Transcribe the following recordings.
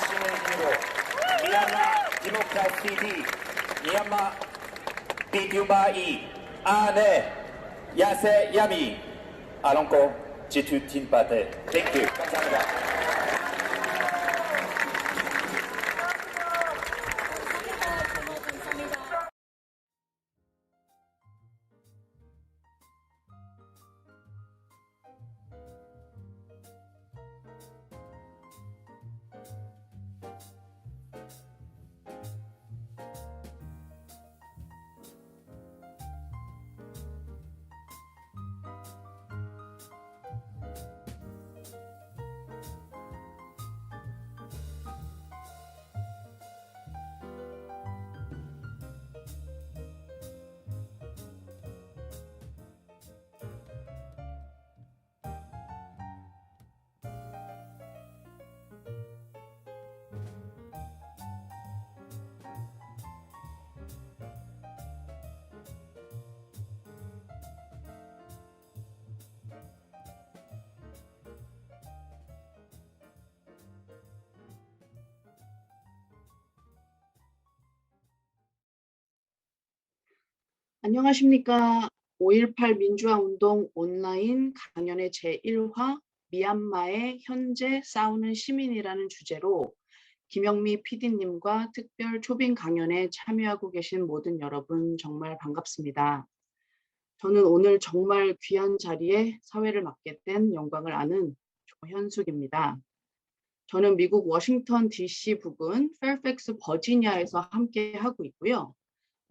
시민의 힘으로 미얀마 디모크라시 미얀마 비규마이 아네 야세 야미 아롱코 지투 틴파테 땡큐 감사합니다. 안녕하십니까. 5.18 민주화 운동 온라인 강연의 제1화 미얀마의 현재 싸우는 시민이라는 주제로 김영미 PD님과 특별 초빙 강연에 참여하고 계신 모든 여러분 정말 반갑습니다. 저는 오늘 정말 귀한 자리에 사회를 맡게 된 영광을 아는 조현숙입니다. 저는 미국 워싱턴 DC 부근 페어팩스 버지니아에서 함께 하고 있고요.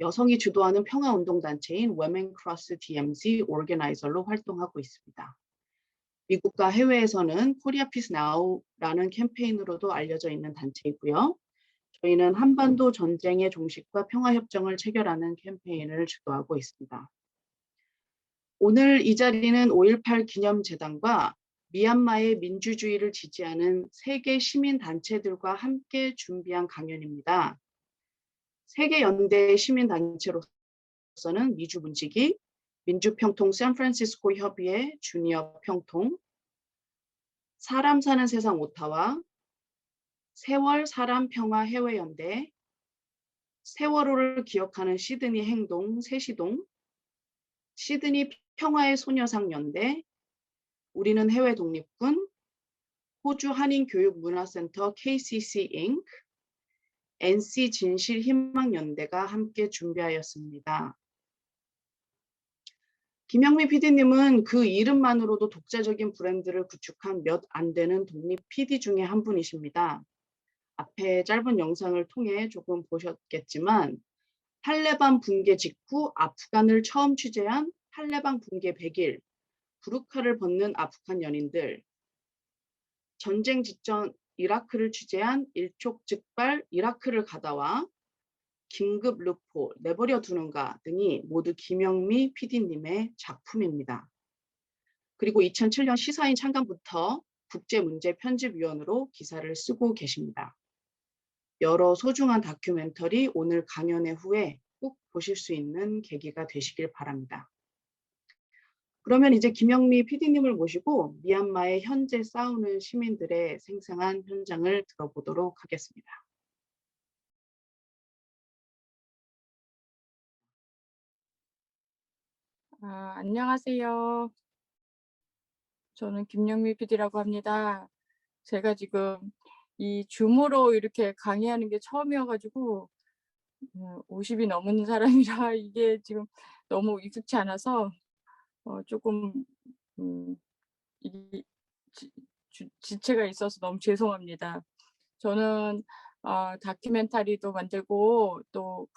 여성이 주도하는 평화운동단체인 Women Cross DMZ 오르게나이저로 활동하고 있습니다. 미국과 해외에서는 코리아 피스 나우라는 캠페인으로도 알려져 있는 단체이고요. 저희는 한반도 전쟁의 종식과 평화협정을 체결하는 캠페인을 주도하고 있습니다. 오늘 이 자리는 5.18 기념재단과 미얀마의 민주주의를 지지하는 세계 시민단체들과 함께 준비한 강연입니다. 세계연대 시민단체로서는 미주문지기, 민주평통 샌프란시스코 협의회 주니어 평통, 사람 사는 세상 오타와, 세월 사람평화해외연대, 세월호를 기억하는 시드니 행동 세시동, 시드니 평화의 소녀상 연대, 우리는 해외 독립군, 호주 한인교육문화센터 KCC Inc., NC 진실희망연대가 함께 준비하였습니다. 김영미 PD님은 그 이름만으로도 독자적인 브랜드를 구축한 몇 안 되는 독립 PD 중에 한 분이십니다. 앞에 짧은 영상을 통해 조금 보셨겠지만 탈레반 붕괴 직후 아프간을 처음 취재한 탈레반 붕괴 100일, 부르카를 벗는 아프간 연인들, 전쟁 직전 이라크를 취재한 일촉즉발 이라크를 가다와 긴급 루포, 내버려 두는가 등이 모두 김영미 PD님의 작품입니다. 그리고 2007년 시사인 창간부터 국제문제편집위원으로 기사를 쓰고 계십니다. 여러 소중한 다큐멘터리 오늘 강연의 후에 꼭 보실 수 있는 계기가 되시길 바랍니다. 그러면 이제 김영미 PD님을 모시고 미얀마의 현재 싸우는 시민들의 생생한 현장을 들어보도록 하겠습니다. 안녕하세요. 저는 김영미 PD라고 합니다. 제가 지금 이 줌으로 이렇게 강의하는 게 처음이어가지고 50이 넘은 사람이라 이게 지금 너무 익숙치 않아서 조금 이 지체가 있어서 너무 죄송합니다. 저는 다큐멘터리도 만들고 또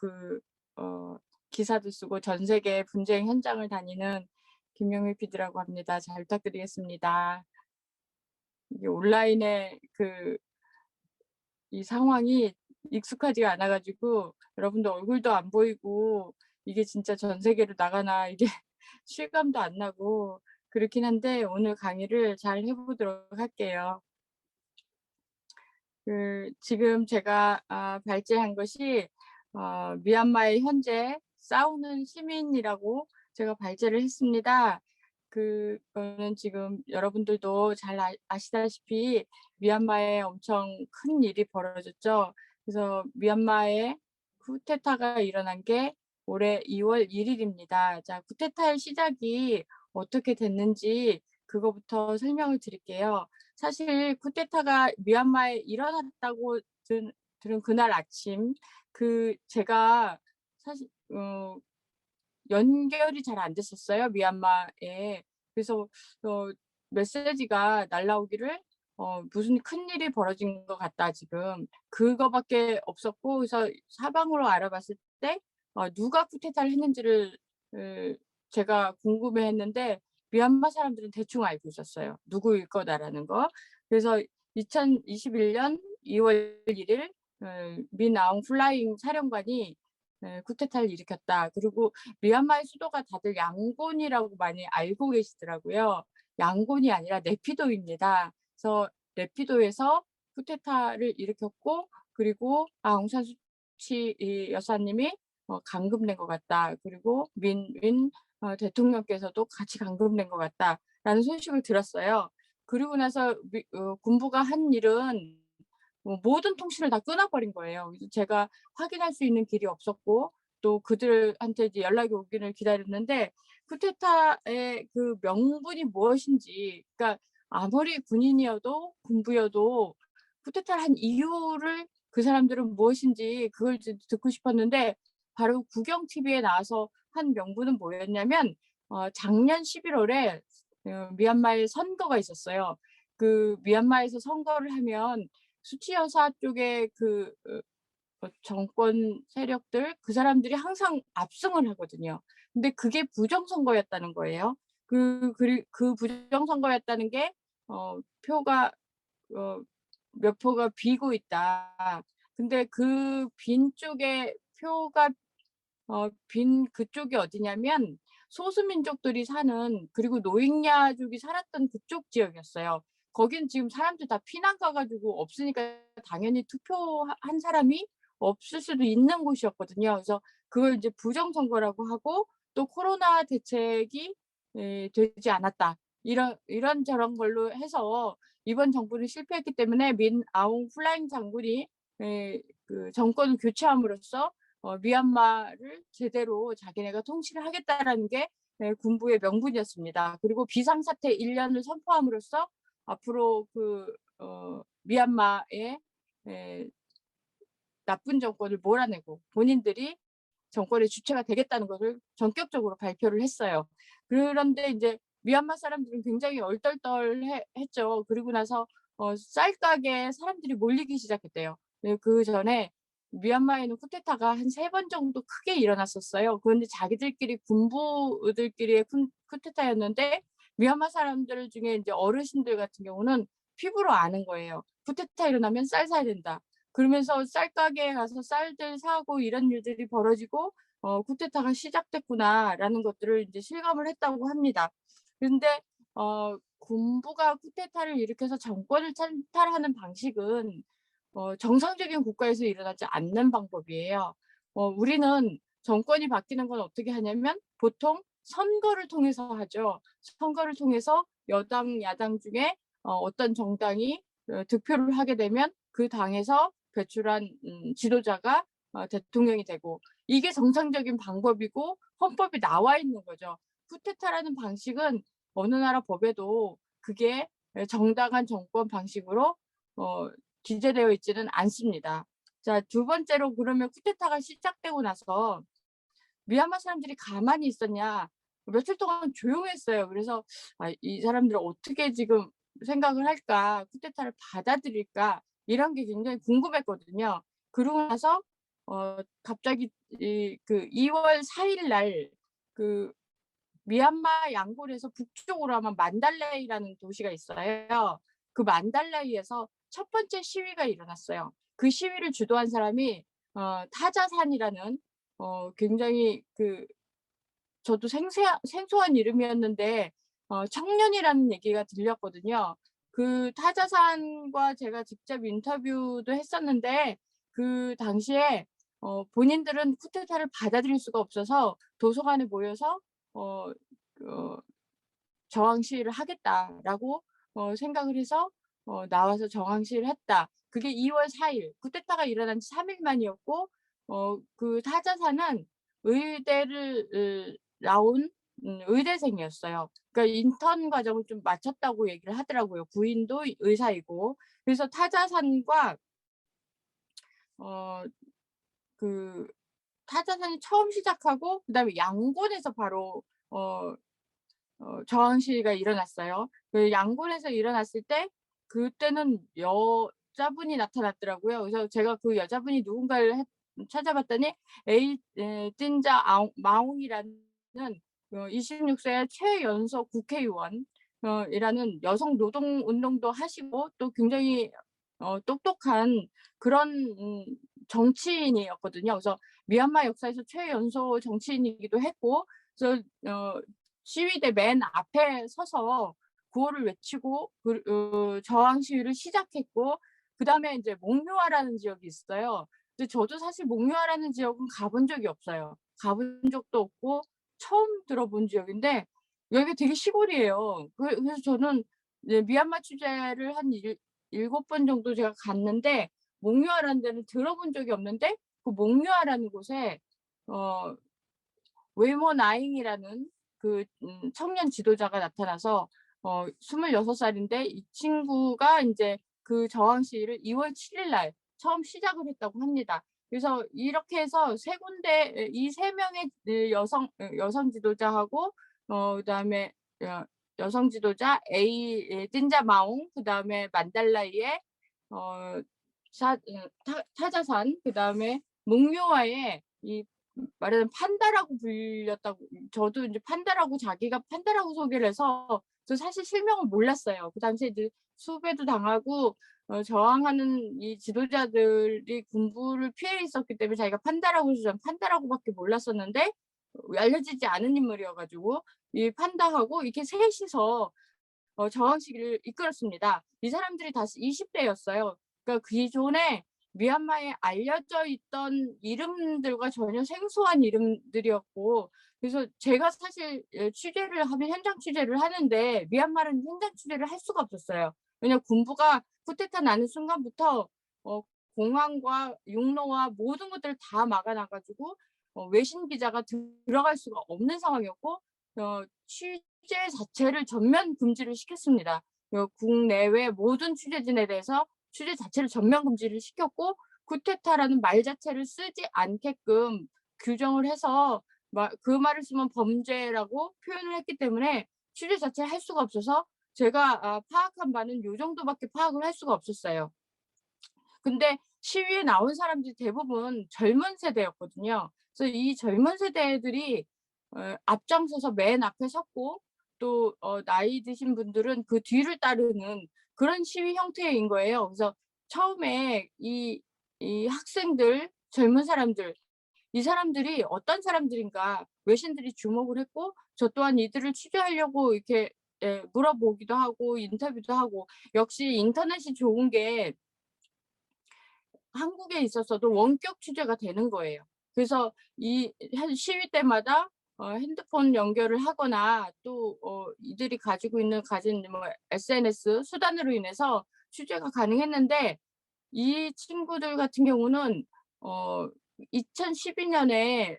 기사도 쓰고 전 세계 분쟁 현장을 다니는 김영미 PD라고 합니다. 잘 부탁드리겠습니다. 이게 온라인에 이 상황이 익숙하지가 않아가지고 여러분들 얼굴도 안 보이고 이게 진짜 전 세계로 나가나 이게 실감도 안 나고 그렇긴 한데 오늘 강의를 잘 해보도록 할게요. 지금 제가 발제한 것이 미얀마의 현재 싸우는 시민이라고 제가 발제를 했습니다. 그거는 지금 여러분들도 잘 아시다시피 미얀마에 엄청 큰 일이 벌어졌죠. 그래서 미얀마에 쿠데타가 일어난 게 올해 2월 1일입니다. 자, 쿠데타의 시작이 어떻게 됐는지 그거부터 설명을 드릴게요. 사실 쿠데타가 미얀마에 일어났다고 들은 그날 아침, 제가 사실 연결이 잘 안 됐었어요, 미얀마에. 그래서 어 메시지가 날라오기를 "무슨 큰일이 벌어진 것 같다 지금." 그거밖에 없었고, 그래서 사방으로 알아봤을 때 누가 쿠데타를 했는지를 제가 궁금해했는데 미얀마 사람들은 대충 알고 있었어요, 누구일 거다라는 거. 그래서 2021년 2월 1일 민 아웅 플라잉 사령관이 쿠데타를 일으켰다. 그리고 미얀마의 수도가 다들 양곤이라고 많이 알고 계시더라고요. 양곤이 아니라 네피도입니다. 그래서 네피도에서 쿠데타를 일으켰고, 그리고 아웅산 수치 이 여사님이 감금된 것 같다. 그리고 민 대통령께서도 같이 감금된 것 같다라는 소식을 들었어요. 그리고 나서 군부가 한 일은 모든 통신을 다 끊어버린 거예요. 그래서 제가 확인할 수 있는 길이 없었고, 또 그들한테 이제 연락이 오기를 기다렸는데, 쿠데타의 그 명분이 무엇인지, 그러니까 아무리 군인이어도 군부여도 쿠데타를 한 이유를 그 사람들은 무엇인지 그걸 이제 듣고 싶었는데, 바로 국영 TV에 나와서 한 명분은 뭐였냐면 작년 11월에 미얀마에 선거가 있었어요. 미얀마에서 선거를 하면 수치 여사 쪽의 정권 세력들, 그 사람들이 항상 압승을 하거든요. 근데 그게 부정선거였다는 거예요. 그 부정선거였다는 게 표가 어 몇 표가 비고 있다. 근데 그 빈 쪽에 표가 빈 그쪽이 어디냐면 소수민족들이 사는, 그리고 노익냐족이 살았던 그쪽 지역이었어요. 거긴 지금 사람들 다 피난 가 가지고 없으니까 당연히 투표한 사람이 없을 수도 있는 곳이었거든요. 그래서 그걸 이제 부정선거라고 하고, 또 코로나 대책이 되지 않았다, 이런저런 걸로 해서 이번 정부는 실패했기 때문에 민 아웅 플라잉 장군이 정권을 교체함으로써 미얀마를 제대로 자기네가 통치를 하겠다라는 게 군부의 명분이었습니다. 그리고 비상사태 1년을 선포함으로써 앞으로 미얀마의 에, 나쁜 정권을 몰아내고 본인들이 정권의 주체가 되겠다는 것을 전격적으로 발표를 했어요. 그런데 이제 미얀마 사람들은 굉장히 얼떨떨했죠. 그리고 나서 쌀가게에 사람들이 몰리기 시작했대요. 그전에 미얀마에는 쿠데타가 한 3번 정도 크게 일어났었어요. 그런데 자기들끼리 군부들끼리의 쿠데타였는데, 미얀마 사람들 중에 이제 어르신들 같은 경우는 피부로 아는 거예요. 쿠데타 일어나면 쌀 사야 된다. 그러면서 쌀가게에 가서 쌀들 사고 이런 일들이 벌어지고 '쿠데타가 시작됐구나.'라는 것들을 이제 실감을 했다고 합니다. 근데 군부가 쿠데타를 일으켜서 정권을 찬탈하는 방식은 정상적인 국가에서 일어나지 않는 방법이에요. 우리는 정권이 바뀌는 건 어떻게 하냐면 보통 선거를 통해서 하죠. 선거를 통해서 여당, 야당 중에 어떤 정당이 득표를 하게 되면 그 당에서 배출한 지도자가 대통령이 되고, 이게 정상적인 방법이고 헌법에 나와 있는 거죠. 쿠데타라는 방식은 어느 나라 법에도 그게 정당한 정권 방식으로 어 기재되어 있지는 않습니다. 자, 두 번째로, 그러면 쿠데타가 시작되고 나서 미얀마 사람들이 가만히 있었냐? 며칠 동안 조용했어요. 그래서 '아, 이 사람들은 어떻게 지금 생각을 할까? 쿠데타를 받아들일까?' 이런 게 굉장히 궁금했거든요. 그러고 나서 갑자기 2월 4일 날 그 미얀마 양곤에서 북쪽으로 하면 만달레이라는 도시가 있어요. 그 만달레이에서 첫 번째 시위가 일어났어요. 그 시위를 주도한 사람이 타자산이라는 굉장히 저도 생소한 이름이었는데 청년이라는 얘기가 들렸거든요. 그 타자산과 제가 직접 인터뷰도 했었는데, 그 당시에 본인들은 쿠데타를 받아들일 수가 없어서 도서관에 모여서 어 어 저항 시위를 하겠다라고 생각을 해서 나와서 저항 시위를 했다. 그게 2월 4일 쿠데타가 일어난 지 3일 만이었고 그 타자사는 의대를 나온 의대생이었어요. 그러니까 인턴 과정을 좀 마쳤다고 얘기를 하더라고요. 부인도 의사이고. 그래서 타자산과 그 타자산이 처음 시작하고 그다음에 양곤에서 바로 저항 시위가 일어났어요. 그 양곤에서 일어났을 때 그때는 여자분이 나타났더라고요. 그래서 제가 그 여자분이 누군가를 찾아봤더니 띵자 마옹이라는 26세 최연소 국회의원 이라는 여성 노동 운동도 하시고 또 굉장히 똑똑한 그런 정치인이었거든요. 그래서 미얀마 역사에서 최연소 정치인이기도 했고 그래서 시위대 맨 앞에 서서 구호를 외치고 저항 시위를 시작했고 그다음에 이제 목묘화라는 지역이 있어요. 근데 저도 사실 목묘화라는 지역은 가본 적이 없어요. 가본 적도 없고 처음 들어본 지역인데 여기가 되게 시골이에요. 그래서 저는 이제 미얀마 취재를 한 7번 정도 제가 갔는데 목묘화라는 데는 들어본 적이 없는데 그 목묘화라는 곳에 웨이모 나잉이라는 그 청년 지도자가 나타나서 26살인데 이 친구가 인제 그 저항 시위를 2월 7일 날 처음 시작을 했다고 합니다. 그래서 이렇게 해서 3군데 이 3명의 여성 지도자하고 그다음에 여성 지도자 틴자 마옹 그다음에 만달라이의 어 타자산 그다음에 목묘와의 이 말하자면 판다라고 불렸다고 저도 인제 판다라고 자기가 판다라고 소개를 해서 저 사실 실명을 몰랐어요. 그 당시에 이제 수배도 당하고 저항하는 이 지도자들이 군부를 피해 있었기 때문에 자기가 판다라고 해서 전 판다라고밖에 몰랐었는데 알려지지 않은 인물이어 가지고 이 판다하고 이렇게 셋이서 저항 시위를 이끌었습니다. 이 사람들이 다 20 대였어요. 그러니까 기존에 미얀마에 알려져 있던 이름들과 전혀 생소한 이름들이었고 그래서 제가 사실 취재를 하면 현장 취재를 하는데 미얀마는 현장 취재를 할 수가 없었어요. 왜냐하면 군부가 쿠데타 나는 순간부터 공항과 육로와 모든 것들을 다 막아 놔 가지고 외신 기자가 들어갈 수가 없는 상황이었고 취재 자체를 전면 금지를 시켰습니다. 국내외 모든 취재진에 대해서 취재 자체를 전면 금지를 시켰고 쿠데타라는 말 자체를 쓰지 않게끔 규정을 해서 그 말을 쓰면 범죄라고 표현을 했기 때문에 취재 자체를 할 수가 없어서 제가 파악한 바는 요 정도밖에 파악을 할 수가 없었어요. 근데 시위에 나온 사람들이 대부분 젊은 세대였거든요. 그래서 이 젊은 세대들이 앞장서서 맨 앞에 섰고 또 나이 드신 분들은 그 뒤를 따르는 그런 시위 형태인 거예요. 그래서 처음에 이 학생들, 젊은 사람들 이 사람들이 어떤 사람들인가 외신들이 주목을 했고 저 또한 이들을 취재하려고 이렇게 물어보기도 하고 인터뷰도 하고 역시 인터넷이 좋은 게 한국에 있어서도 원격 취재가 되는 거예요. 그래서 이 시위 때마다 핸드폰 연결을 하거나 또 이들이 가진 뭐 SNS 수단으로 인해서 취재가 가능했는데 이 친구들 같은 경우는 2012년에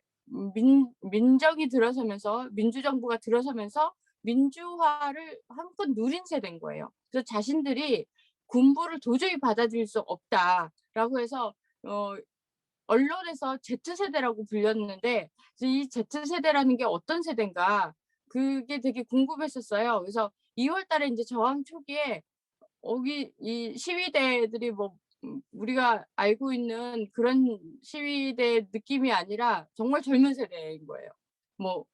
민정이 들어서면서 민주정부가 들어서면서 민주화를 한껏 누린 세대인 거예요. 그래서 자신들이 '군부를 도저히 받아들일 수 없다.'라고 해서 어 언론에서 Z세대라고 불렸는데 이제 이 Z세대라는 게 어떤 세대인가 그게 되게 궁금했었어요. 그래서 2월 달에 인제 저항 초기에 이 시위대들이 뭐 우리가 알고 있는 그런 시위대 느낌이 아니라 정말 젊은 세대인 거예요. 뭐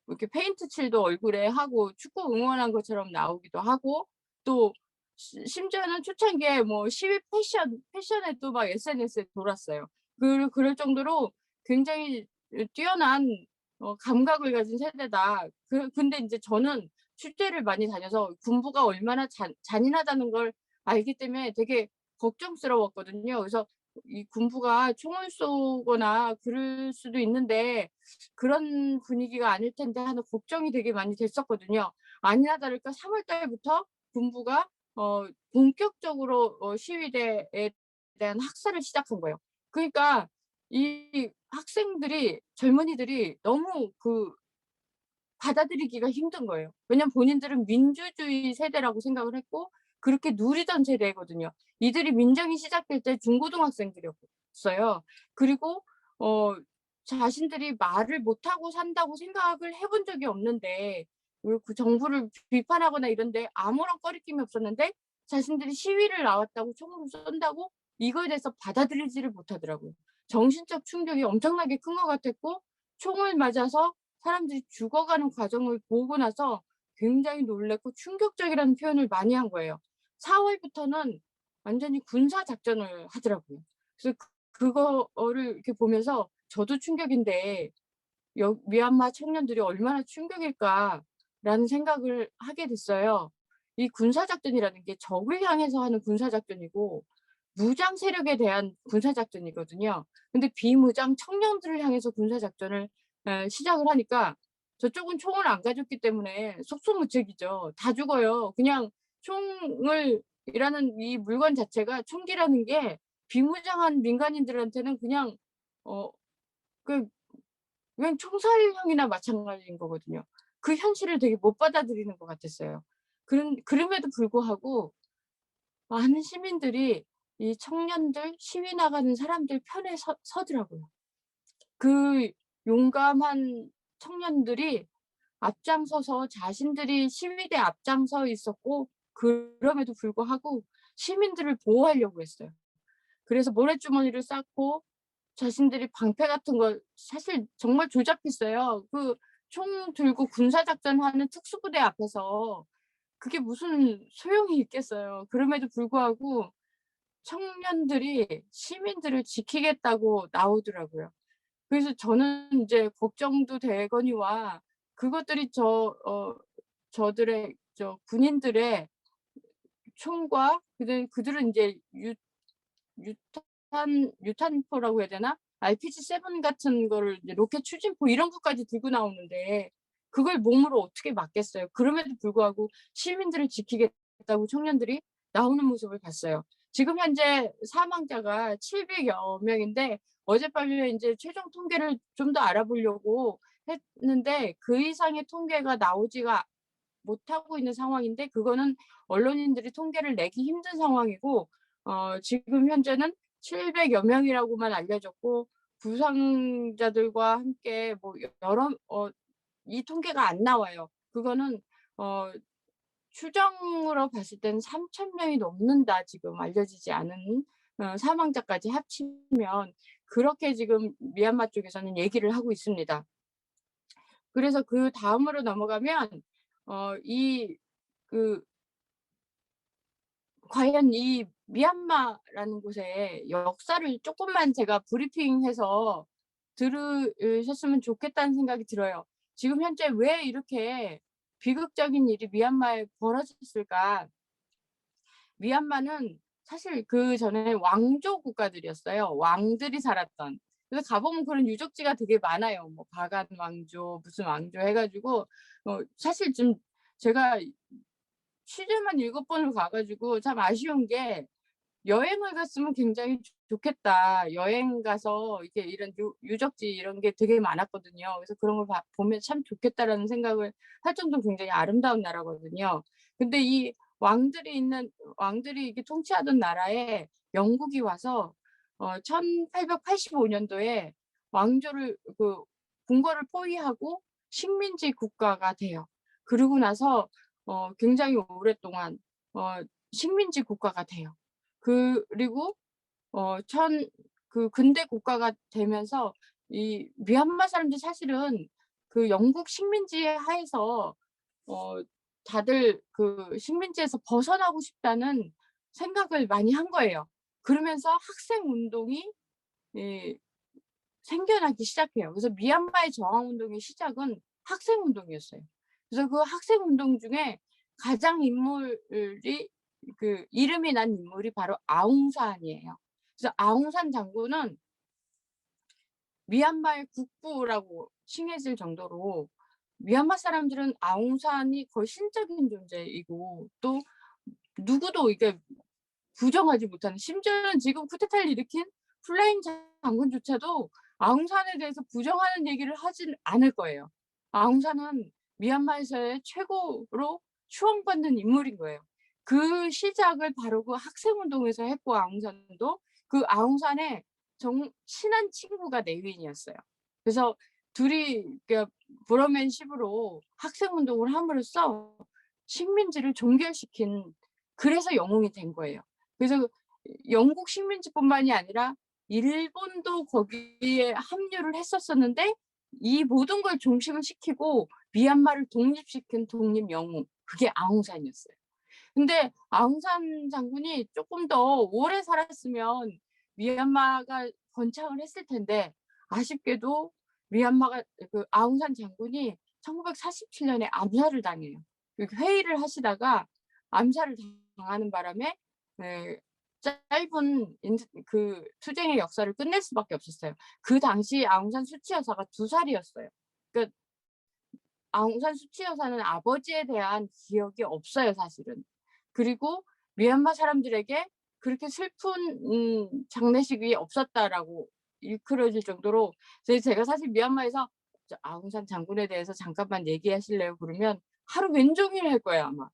이렇게 페인트 칠도 얼굴에 하고 축구 응원한 것처럼 나오기도 하고 또 심지어는 초창기에 뭐 시위 패션에도 막 SNS에 돌았어요. 그럴 정도로 굉장히 뛰어난 감각을 가진 세대다. 근데 인제 저는 축제를 많이 다녀서 군부가 얼마나 잔인하다는 걸 알기 때문에 되게 걱정스러웠거든요. 그래서 이 군부가 총을 쏘거나 그럴 수도 있는데 '그런 분위기가 아닐 텐데.' 하는 걱정이 되게 많이 됐었거든요. 아니나 다를까 3월 달부터 군부가 본격적으로 시위대에 대한 학살을 시작한 거예요. 그러니까 이 학생들이 젊은이들이 너무 받아들이기가 힘든 거예요. 왜냐면 본인들은 민주주의 세대라고 생각을 했고 그렇게 누리던 세대거든요. 이들이 민정이 시작될 때 중고등학생들이었어요. 그리고 어 자신들이 말을 못하고 산다고 생각을 해본 적이 없는데 그 정부를 비판하거나 이런 데 아무런 꺼리낌이 없었는데 자신들이 시위를 나왔다고 총으로 쏜다고 이거에 대해서 받아들이지를 못하더라고요. 정신적 충격이 엄청나게 큰 것 같았고 총을 맞아서 사람들이 죽어가는 과정을 보고 나서 굉장히 놀랐고 충격적이라는 표현을 많이 한 거예요. 4 월부터는 완전히 군사 작전을 하더라고요. 그래서 그거를 이렇게 보면서 저도 충격인데 미얀마 청년들이 얼마나 충격일까라는 생각을 하게 됐어요. 이 군사 작전이라는 게 적을 향해서 하는 군사 작전이고 무장 세력에 대한 군사 작전이거든요. 근데 비무장 청년들을 향해서 군사 작전을 시작을 하니까 저쪽은 총을 안 가졌기 때문에 속수무책이죠. 다 죽어요. 그냥 총을 이라는 이 물건 자체가 총기라는 게 비무장한 민간인들한테는 그냥 어 그 그냥 총살형이나 마찬가지인 거거든요. 그 현실을 되게 못 받아들이는 것 같았어요. 그럼에도 불구하고 많은 시민들이 이 청년들, 시위 나가는 사람들 편에 서더라고요. 그 용감한 청년들이 앞장서서 자신들이 시위대에 앞장서 있었고 그럼에도 불구하고 시민들을 보호하려고 했어요. 그래서 모래주머니를 쌓고 자신들이 방패 같은 걸 사실 정말 조잡했어요. 총 들고 군사작전하는 특수부대 앞에서 그게 무슨 소용이 있겠어요. 그럼에도 불구하고 청년들이 시민들을 지키겠다고 나오더라고요. 그래서 저는 인제 걱정도 되거니와 그것들이 저들의 군인들의 총과 그들은 인제 유탄포라고 해야 되나? RPG-7 같은 거를 이제 로켓 추진포 이런 것까지 들고 나오는데 그걸 몸으로 어떻게 막겠어요. 그럼에도 불구하고 시민들을 지키겠다고 청년들이 나오는 모습을 봤어요. 지금 현재 사망자가 700여 명인데 어젯밤에 인제 최종 통계를 좀 더 알아보려고 했는데 그 이상의 통계가 나오지가 못하고 있는 상황인데 그거는 언론인들이 통계를 내기 힘든 상황이고 지금 현재는 700여 명이라고만 알려졌고 부상자들과 함께 뭐 여러 이 통계가 안 나와요. 그거는 어 추정으로 봤을 때는 3천 명이 넘는다 지금 알려지지 않은 사망자까지 합치면 그렇게 지금 미얀마 쪽에서는 얘기를 하고 있습니다. 그래서 그다음으로 넘어가면 이 그 과연 이 미얀마라는 곳의 역사를 쪼끔만 제가 브리핑해서 들으셨으면 좋겠다는 생각이 들어요. 지금 현재 왜 이렇게 비극적인 일이 미얀마에 벌어졌을까? 미얀마는 사실 그전에 왕조 국가들이었어요. 왕들이 살았던. 그래서 가 보면 그런 유적지가 되게 많아요. 뭐 바간 왕조 무슨 왕조 해 가지고 사실 좀 제가 취재만 7 번을 가 가지고 참 아쉬운 게 '여행을 갔으면 굉장히 좋겠다. 여행 가서 이렇게 이런 유적지 이런 게 되게 많았거든요. 그래서 그런 걸 보면 참 좋겠다.'라는 생각을 할 정도로 굉장히 아름다운 나라거든요. 근데 이 왕들이 이게 통치하던 나라에 영국이 와서 1885 년도에 왕조를 궁궐을 포위하고 식민지 국가가 돼요. 그러고 나서 굉장히 오랫동안 식민지 국가가 돼요. 그리고 천 근대 국가가 되면서 이 미얀마 사람들 사실은 영국 식민지 하에서 어 다들 식민지에서 벗어나고 싶다는 생각을 많이 한 거예요. 그러면서 학생 운동이 이 생겨나기 시작해요. 그래서 미얀마의 저항 운동의 시작은 학생 운동이었어요. 그래서 그 학생 운동 중에 가장 이름이 난 인물이 바로 아웅산이에요. 그래서 아웅산 장군은 미얀마의 국부라고 칭해질 정도로 미얀마 사람들은 아웅산이 거의 신적인 존재이고 또 누구도 이게 부정하지 못하는, 심지어는 지금 쿠데타를 일으킨 플라잉 장군조차도 아웅산에 대해서 부정하는 얘기를 하진 않을 거예요. 아웅산은 미얀마에서의 최고로 추앙받는 인물인 거예요. 그 시작을 바로 그 학생운동에서 했고, 아웅산도 그 아웅산의 친한 친구가 내윈이었어요. 그래서 둘이 브로맨십으로 학생운동을 함으로써 식민지를 종결시킨, 그래서 영웅이 된 거예요. 그래서 영국 식민지뿐만이 아니라 일본도 거기에 합류를 했었었는데 이 모든 걸 종식을 시키고 미얀마를 독립시킨 독립 영웅, 그게 아웅산이었어요. 근데 아웅산 장군이 조금 더 오래 살았으면 미얀마가 번창을 했을 텐데, 아쉽게도 미얀마가 그 아웅산 장군이 1947년에 암살을 당해요. 회의를 하시다가 암살을 당하는 바람에 짧은 그 투쟁의 역사를 끝낼 수밖에 없었어요. 그 당시 아웅산 수치 여사가 2살이었어요. 그러니까 아웅산 수치 여사는 아버지에 대한 기억이 없어요, 사실은. 그리고 미얀마 사람들에게 그렇게 슬픈 장례식이 없었다라고 일컬어질 정도로, 제가 사실 미얀마에서 아웅산 장군에 대해서 잠깐만 얘기하실래요? 그러면 하루 왼종일 할 거예요, 아마.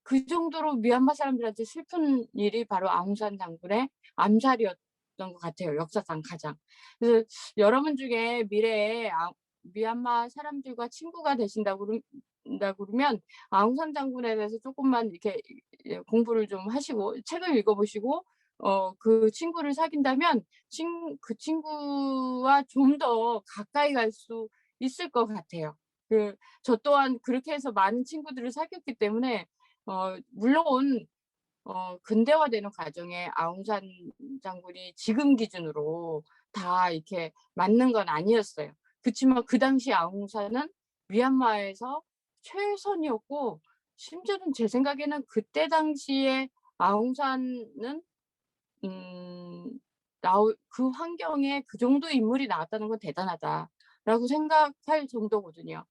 그 정도로 미얀마 사람들한테 슬픈 일이 바로 아웅산 장군의 암살이었던 것 같아요, 역사상 가장. 그래서 여러분 중에 미래에 미얀마 사람들과 친구가 되신다고 그러면 아웅산 장군에 대해서 조금만 이렇게 공부를 좀 하시고 책을 읽어보시고 그 친구를 사귄다면 그 친구와 좀 더 가까이 갈 수 있을 것 같아요. 저 또한 그렇게 해서 많은 친구들을 사귀었기 때문에 물론 근대화되는 과정에 아웅산 장군이 지금 기준으로 다 이렇게 맞는 건 아니었어요. 그치만 그 당시 아웅산은 미얀마에서 최선이었고, 심지어는 제 생각에는 그때 당시에 아웅산은 그 환경에 그 정도 인물이 나왔다는 건 대단하다라고 생각할 정도거든요.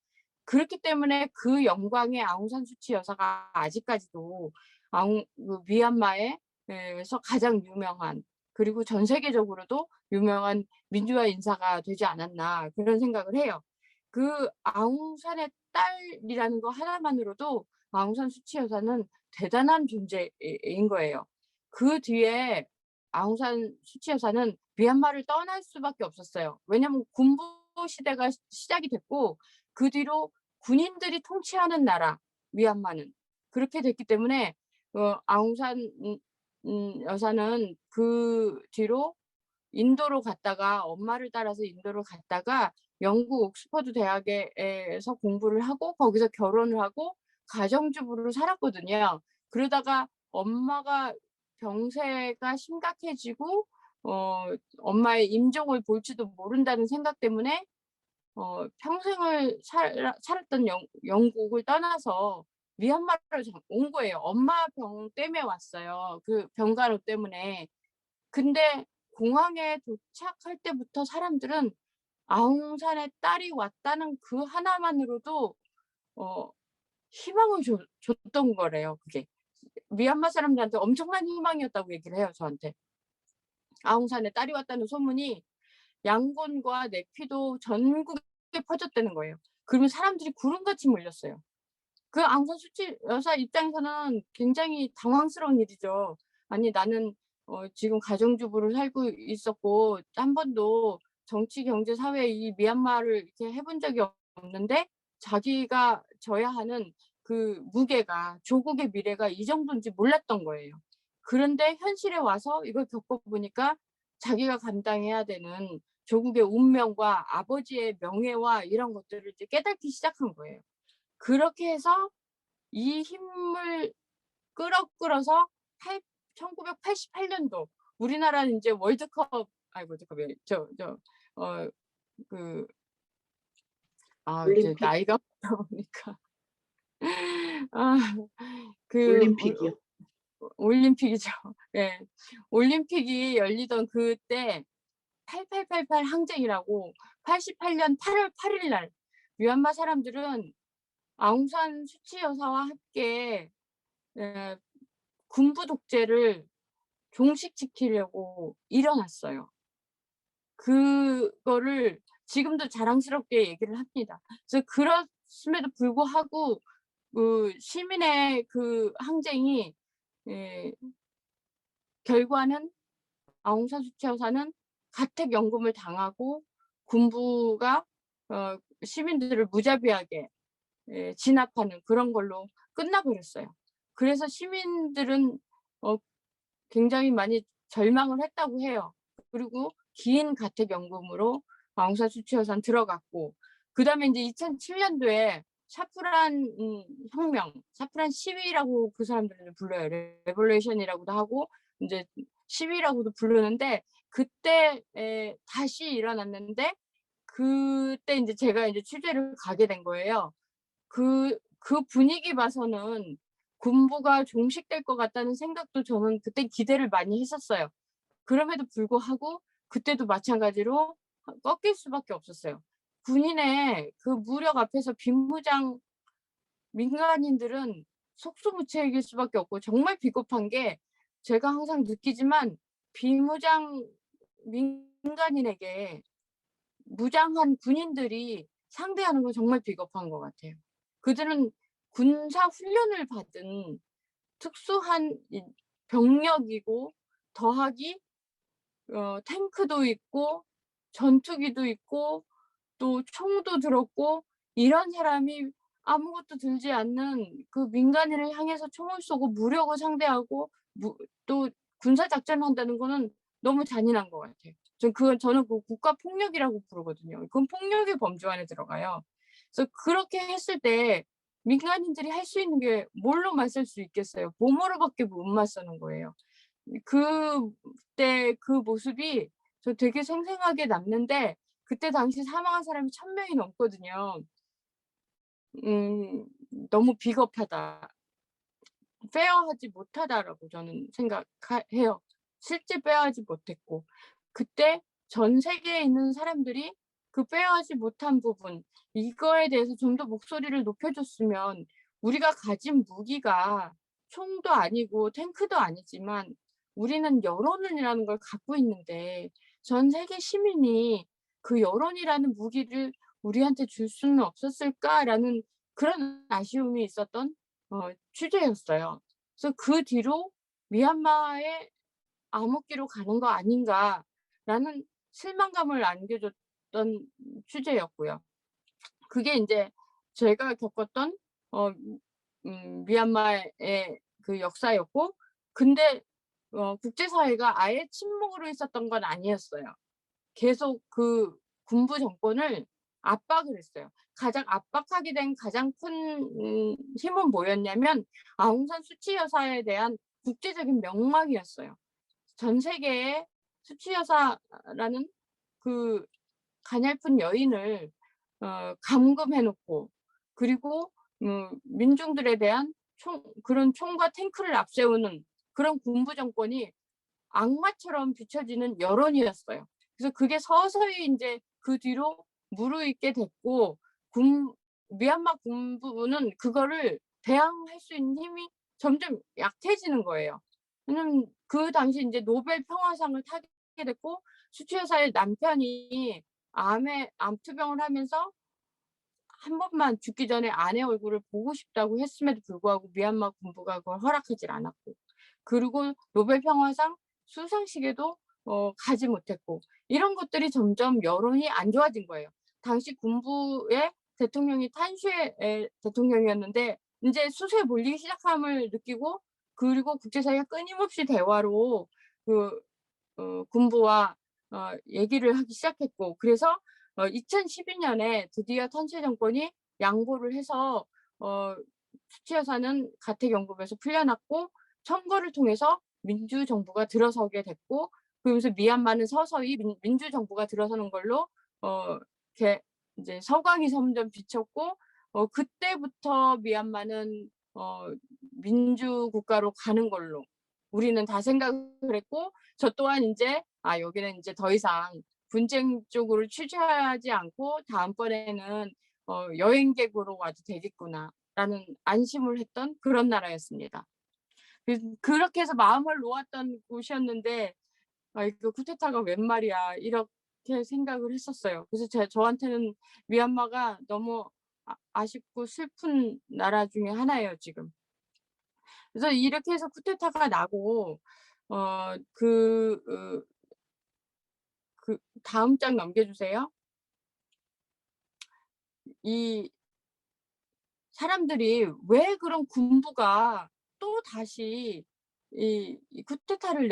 그렇기 때문에 그 영광의 아웅산 수치 여사가 아직까지도 미얀마에서 가장 유명한, 그리고 전 세계적으로도 유명한 민주화 인사가 되지 않았나, 그런 생각을 해요. 그 아웅산의 딸이라는 거 하나만으로도 아웅산 수치 여사는 대단한 존재인 거예요. 그 뒤에 아웅산 수치 여사는 미얀마를 떠날 수밖에 없었어요. 왜냐하면 군부 시대가 시작이 됐고 그 뒤로 군인들이 통치하는 나라, 미얀마는. 그렇게 됐기 때문에 아웅산 여사는 그 뒤로 인도로 갔다가, 엄마를 따라서 인도로 갔다가 영국 옥스퍼드 대학에서 공부를 하고 거기서 결혼을 하고 가정주부로 살았거든요. 그러다가 엄마가 병세가 심각해지고 엄마의 임종을 볼지도 모른다는 생각 때문에 평생을 살았던 영국을 떠나서 미얀마를 온 거예요. 엄마 병 때문에 왔어요. 그 병간호 때문에. 근데 공항에 도착할 때부터 사람들은 아웅산의 딸이 왔다는 그 하나만으로도 희망을 줬던 거래요, 그게. 미얀마 사람들한테 엄청난 희망이었다고 얘기를 해요, 저한테. 아웅산의 딸이 왔다는 소문이 양곤과 네피도 전국에 퍼졌다는 거예요. 그러면 사람들이 구름같이 몰렸어요. 그 아웅산 수치 여사 입장에서는 굉장히 당황스러운 일이죠. 아니, 나는 지금 가정주부로 살고 있었고 한 번도 정치, 경제, 사회 이 미얀마를 이렇게 해본 적이 없는데 자기가 져야 하는 그 무게가, 조국의 미래가 이 정도인지 몰랐던 거예요. 그런데 현실에 와서 이걸 겪어보니까 자기가 감당해야 되는 조국의 운명과 아버지의 명예와 이런 것들을 이제 깨닫기 시작한 거예요. 그렇게 해서 이 힘을 끌어서 1988년도 우리나라는 이제 월드컵, 아니 월드컵이 이제 올림픽. 나이가 먹다 보니까 올림픽이요. 올림픽이죠. 예. 올림픽이 열리던 그때 8888 항쟁이라고 88년 8월 8일 날 미얀마 사람들은 아웅산 수치 여사와 함께 에, 군부 독재를 종식시키려고 일어났어요. 그거를 지금도 자랑스럽게 얘기를 합니다. 그래서 그렇음에도 불구하고 그 시민의 그 항쟁이 예, 결과는 아웅산 수치 여사는 가택연금을 당하고 군부가 시민들을 무자비하게 진압하는 그런 걸로 끝나버렸어요. 그래서 시민들은 굉장히 많이 절망을 했다고 해요. 그리고 긴 가택연금으로 아웅산 수치 여사는 들어갔고, 그다음에 이제 2007년도에 샤프란 혁명, 샤프란 시위라고 그 사람들은 불러요. 레볼루션이라고도 하고 이제 시위라고도 부르는데, 그때 다시 일어났는데, 그때 이제 제가 이제 취재를 가게 된 거예요. 그 분위기 봐서는 군부가 종식될 것 같다는 생각도 저는 그때 기대를 많이 했었어요. 그럼에도 불구하고 그때도 마찬가지로 꺾일 수밖에 없었어요. 군인의 그 무력 앞에서 비무장 민간인들은 속수무책일 수밖에 없고, 정말 비겁한 게 제가 항상 느끼지만 비무장 민간인에게 무장한 군인들이 상대하는 건 정말 비겁한 것 같아요. 그들은 군사 훈련을 받은 특수한 병력이고, 더하기 탱크도 있고 전투기도 있고 또 총도 들었고, 이런 사람이 아무것도 들지 않는 그 민간인을 향해서 총을 쏘고 무력을 상대하고 또 군사 작전을 한다는 거는 너무 잔인한 것 같아요. 저는 그 국가 폭력이라고 부르거든요. 그건 폭력의 범주 안에 들어가요. 그래서 그렇게 했을 때 민간인들이 할 수 있는 게 뭘로 맞설 수 있겠어요? 몸으로밖에 못 맞서는 거예요. 그때 그 모습이 저 되게 생생하게 남는데, 그때 당시 사망한 사람이 1,000명이 넘거든요. 너무 비겁하다. 페어하지 못하다라고 저는 생각해요. 실제 페어하지 못했고, 그때 전 세계에 있는 사람들이 그 페어하지 못한 부분, 이거에 대해서 좀 더 목소리를 높여줬으면, 우리가 가진 무기가 총도 아니고 탱크도 아니지만 우리는 여론이라는 걸 갖고 있는데, 전 세계 시민이 그 여론이라는 무기를 우리한테 줄 수는 없었을까라는 그런 아쉬움이 있었던 취재였어요. 그래서 그 뒤로 미얀마의 암흑기로 가는 거 아닌가라는 실망감을 안겨줬던 취재였고요. 그게 인제 제가 겪었던 어 미얀마의 그 역사였고, 근데 국제사회가 아예 침묵으로 있었던 건 아니었어요. 계속 그 군부 정권을 압박을 했어요. 가장 압박하게 된 가장 큰 힘은 뭐였냐면 아웅산 수치 여사에 대한 국제적인 명망이었어요. 전 세계에 수치 여사라는 그 가냘픈 여인을 감금해 놓고, 그리고 민중들에 대한 그런 총과 탱크를 앞세우는 그런 군부 정권이 악마처럼 비춰지는 여론이었어요. 그래서 그게 서서히 인제 그 뒤로 무르익게 됐고, 군 미얀마 군부는 그거를 대항할 수 있는 힘이 점점 약해지는 거예요. 왜냐면 그 당시 인제 노벨 평화상을 타게 됐고, 수치 여사의 남편이 암투병을 하면서 한 번만 죽기 전에 아내 얼굴을 보고 싶다고 했음에도 불구하고 미얀마 군부가 그걸 허락하질 않았고, 그리고 노벨 평화상 수상식에도 가지 못했고, 이런 것들이 점점 여론이 안 좋아진 거예요. 당시 군부의 대통령이 탄쉐 대통령이었는데 인제 수세에 몰리기 시작함을 느끼고, 그리고 국제사회가 끊임없이 대화로 그 군부와 얘기를 하기 시작했고, 그래서 2012년에 드디어 탄쉐 정권이 양보를 해서 수치 여사는 가택연금에서 풀려났고, 선거를 통해서 민주정부가 들어서게 됐고, 그러면서 미얀마는 서서히 민주정부가 들어서는 걸로 이렇게 이제 서광이 점점 비쳤고, 그때부터 미얀마는 민주국가로 가는 걸로 우리는 다 생각을 했고, 저 또한 인제 '아, 여기는 인제 더 이상 분쟁 쪽으로 취재하지 않고 다음번에는 여행객으로 와도 되겠구나라는 안심을 했던 그런 나라였습니다. 그렇게 해서 마음을 놓았던 곳이었는데 이거 쿠데타가 웬 말이야 이렇게 생각을 했었어요. 그래서 저한테는 미얀마가 너무 아쉽고 슬픈 나라 중에 하나예요 지금. 그래서 이렇게 해서 쿠데타가 나고 그 다음 장 넘겨주세요. 이 사람들이 왜 그런 군부가 또 다시 이 쿠데타를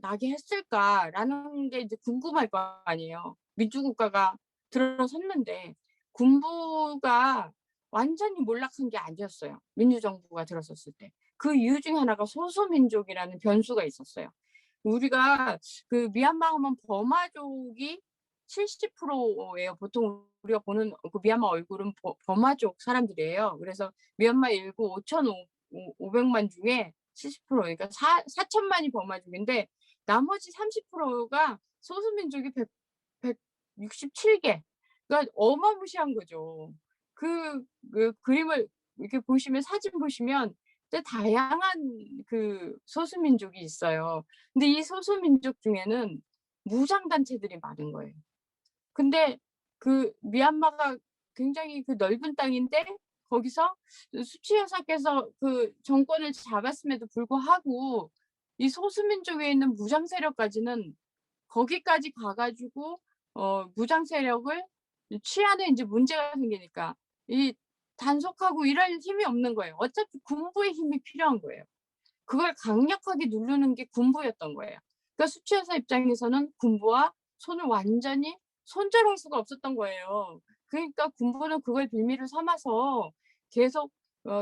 나게 했을까라는 게 이제 궁금할 거 아니에요. 민주국가가 들어섰는데 군부가 완전히 몰락한 게 아니었어요. 민주정부가 들어섰을 때. 그 이유 중에 하나가 소수민족이라는 변수가 있었어요. 우리가 그 미얀마 하면 버마족이 70%예요. 보통 우리가 보는 그 미얀마 얼굴은 버마족 사람들이에요. 그래서 미얀마 인구 5,500만 중에 70% 그러니까 4천만이 버마족인데 나머지 30%가 소수민족이 167개. 그러니까 어마무시한 거죠. 그 그림을 이렇게 보시면 사진 보시면 다양한 그 소수민족이 있어요. 근데 이 소수민족 중에는 무장단체들이 많은 거예요. 근데 그 미얀마가 굉장히 그 넓은 땅인데 거기서 수치 여사께서 그 정권을 잡았음에도 불구하고 이 소수민족에 있는 무장 세력까지는 거기까지 가 가지고 무장 세력을 취하는 이제 문제가 생기니까 이 단속하고 이럴 힘이 없는 거예요. 어차피 군부의 힘이 필요한 거예요. 그걸 강력하게 누르는 게 군부였던 거예요. 그러니까 수치 여사 입장에서는 군부와 손을 완전히 손절할 수가 없었던 거예요. 그러니까 군부는 그걸 빌미를 삼아서 계속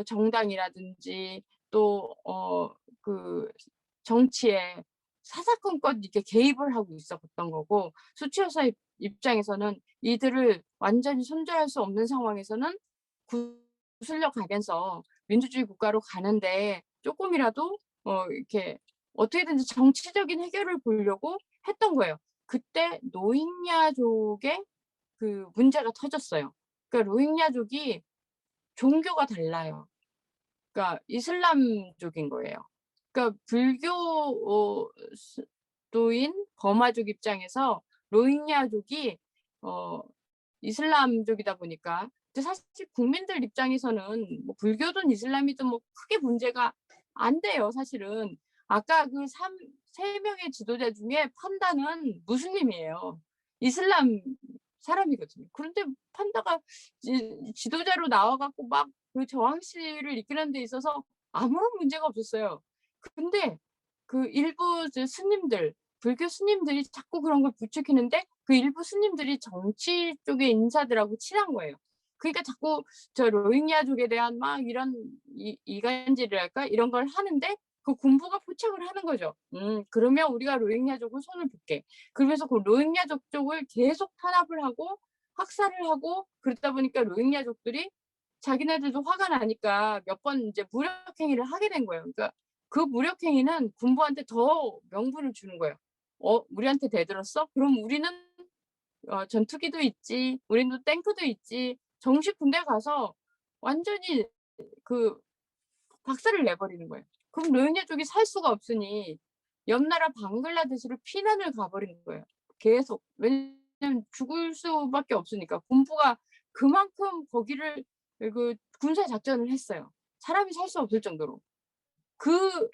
정당이라든지 또 그 정치에 사사건건 이렇게 개입을 하고 있었던 거고 수치 여사 입장에서는 이들을 완전히 손절할 수 없는 상황에서는 구슬려 가면서 민주주의 국가로 가는데 쪼끔이라도 이렇게 어떻게든지 정치적인 해결을 보려고 했던 거예요. 그때 로힝야족의 그 문제가 터졌어요. 그러니까 로힝야족이 종교가 달라요. 그러니까 이슬람족인 거예요. 그러니까 도인 버마족 입장에서 로힝야족이 이슬람족이다 보니까 근데 사실 국민들 입장에서는 뭐 불교든 이슬람이든 뭐 크게 문제가 안 돼요, 사실은. 아까 그 3 명의 지도자 중에 판다는 무슬림이에요. 이슬람 사람이거든요. 그런데 판다가 지도자로 나와 갖고 막 그 저항시를 이끄는 데 있어서 아무런 문제가 없었어요. 근데 그 일부 스님들, 불교 스님들이 자꾸 그런 걸 부추기는데 그 일부 스님들이 정치 쪽의 인사들하고 친한 거예요. 그러니까 자꾸 저 로힝야족에 대한 막 이런 이간질이랄까 이런 걸 하는데 그 군부가 포착을 하는 거죠. 그러면 우리가 로힝야족은 손을 볼게. 그러면서 그 로힝야족 쪽을 계속 탄압을 하고 학살을 하고 그러다 보니까 로힝야족들이 자기네들도 화가 나니까 몇 번 이제 무력 행위를 하게 된 거예요. 그러니까 그 무력 행위는 군부한테 더 명분을 주는 거예요. 우리한테 대들었어? 그럼 우리는 전투기도 있지. 우리는 탱크도 있지. 정식 군대 가서 완전히 그 박살을 내버리는 거예요. 그럼 로힝야족이 살 수가 없으니 옆 나라 방글라데시로 피난을 가버린 거예요. 계속. 왜냐면 죽을 수밖에 없으니까. 군부가 그만큼 거기를 그 군사 작전을 했어요. 사람이 살 수 없을 정도로. 그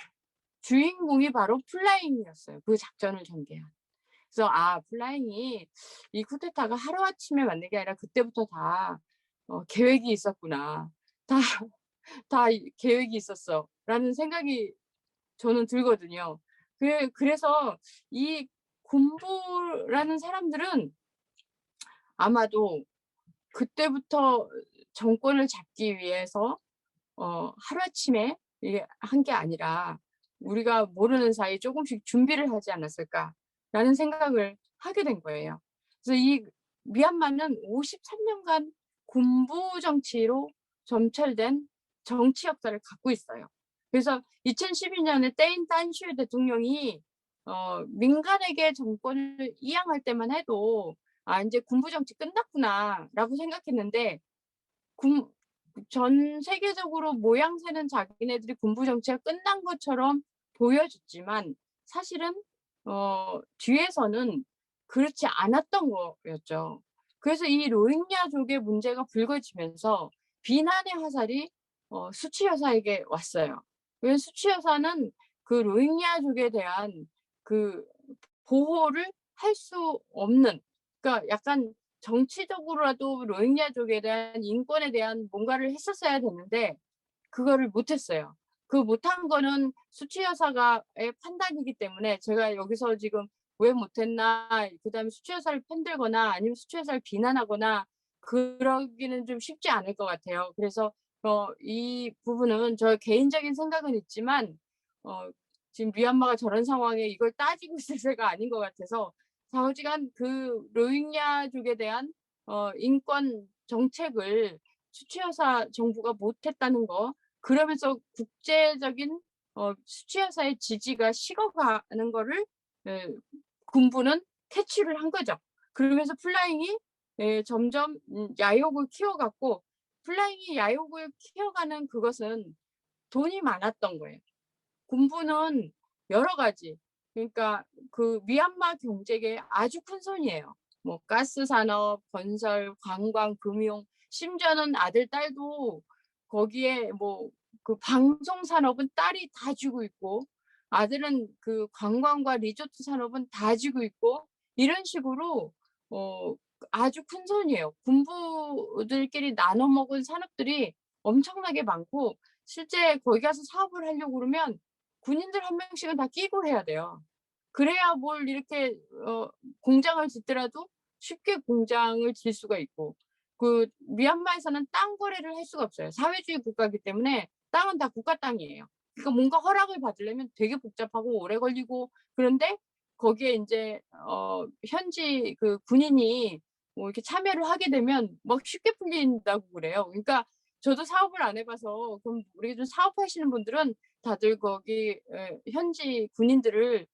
주인공이 바로 플라잉이었어요. 그 작전을 전개한. 그래서 플라잉이 이 쿠데타가 하루아침에 만든 게 아니라 그때부터 다 계획이 있었구나. 다 계획이 있었어라는 생각이 저는 들거든요. 그래서 이 군부라는 사람들은 아마도 그때부터 정권을 잡기 위해서 하루아침에 이게 한 게 아니라 우리가 모르는 사이 조금씩 준비를 하지 않았을까라는 생각을 하게 된 거예요. 그래서 이 미얀마는 53년간 군부 정치로 점철된 정치 역사를 갖고 있어요. 그래서 2012년에 떼인 딴슈 대통령이 민간에게 정권을 이양할 때만 해도 '아 인제 군부 정치 끝났구나.'라고 생각했는데 군 전 세계적으로 모양새는 자기네들이 군부 정치가 끝난 것처럼 보여줬지만 사실은 뒤에서는 그렇지 않았던 거였죠. 그래서 이 로힝야족의 문제가 불거지면서 비난의 화살이 수치 여사에게 왔어요. 왜냐면 수치 여사는 그 로힝야족에 대한 그 보호를 할 수 없는, 그러니까 약간 정치적으로라도 로힝야족에 대한 인권에 대한 뭔가를 했었어야 되는데 그거를 못 했어요. 그 못한 거는 수치 여사가의 판단이기 때문에 제가 여기서 지금 '왜 못했나.' 그다음에 수치 여사를 편들거나 아니면 수치 여사를 비난하거나 그러기는 좀 쉽지 않을 것 같아요. 그래서 이 부분은 저의 개인적인 생각은 있지만 어 지금 미얀마가 저런 상황에 이걸 따지고 있을 때가 아닌 것 같아서 좌우지간 그 로힝야족에 대한 인권 정책을 수치 여사 정부가 못했다는 거, 그러면서 국제적인 수치 여사의 지지가 식어가는 거를 예 군부는 캐치를 한 거죠. 그러면서 플라잉이 점점 야욕을 키워갔고, 플라잉이 야욕을 키워가는 그것은 돈이 많았던 거예요. 군부는 여러 가지, 그러니까 그 미얀마 경제에 아주 큰 손이에요. 뭐 가스 산업, 건설, 관광, 금융, 심지어는 아들, 딸도 거기에 뭐 그 방송 산업은 딸이 다 쥐고 있고 아들은 그 관광과 리조트 산업은 다 쥐고 있고 이런 식으로 어 아주 큰 손이에요. 군부들끼리 나눠 먹은 산업들이 엄청나게 많고 실제 거기 가서 사업을 하려고 그러면 군인들 한 명씩은 다 끼고 해야 돼요. 그래야 뭘 이렇게 공장을 짓더라도 쉽게 공장을 질 수가 있고, 그 미얀마에서는 땅 거래를 할 수가 없어요. 사회주의 국가이기 때문에 땅은 다 국가 땅이에요. 그러니까 뭔가 허락을 받으려면 되게 복잡하고 오래 걸리고, 그런데 거기에 인제 현지 그 군인이 뭐 이렇게 참여를 하게 되면 막 쉽게 풀린다고 그래요. 그러니까 저도 사업을 안 해 봐서, 그럼 우리 좀 사업하시는 분들은 다들 거기 현지 군인들을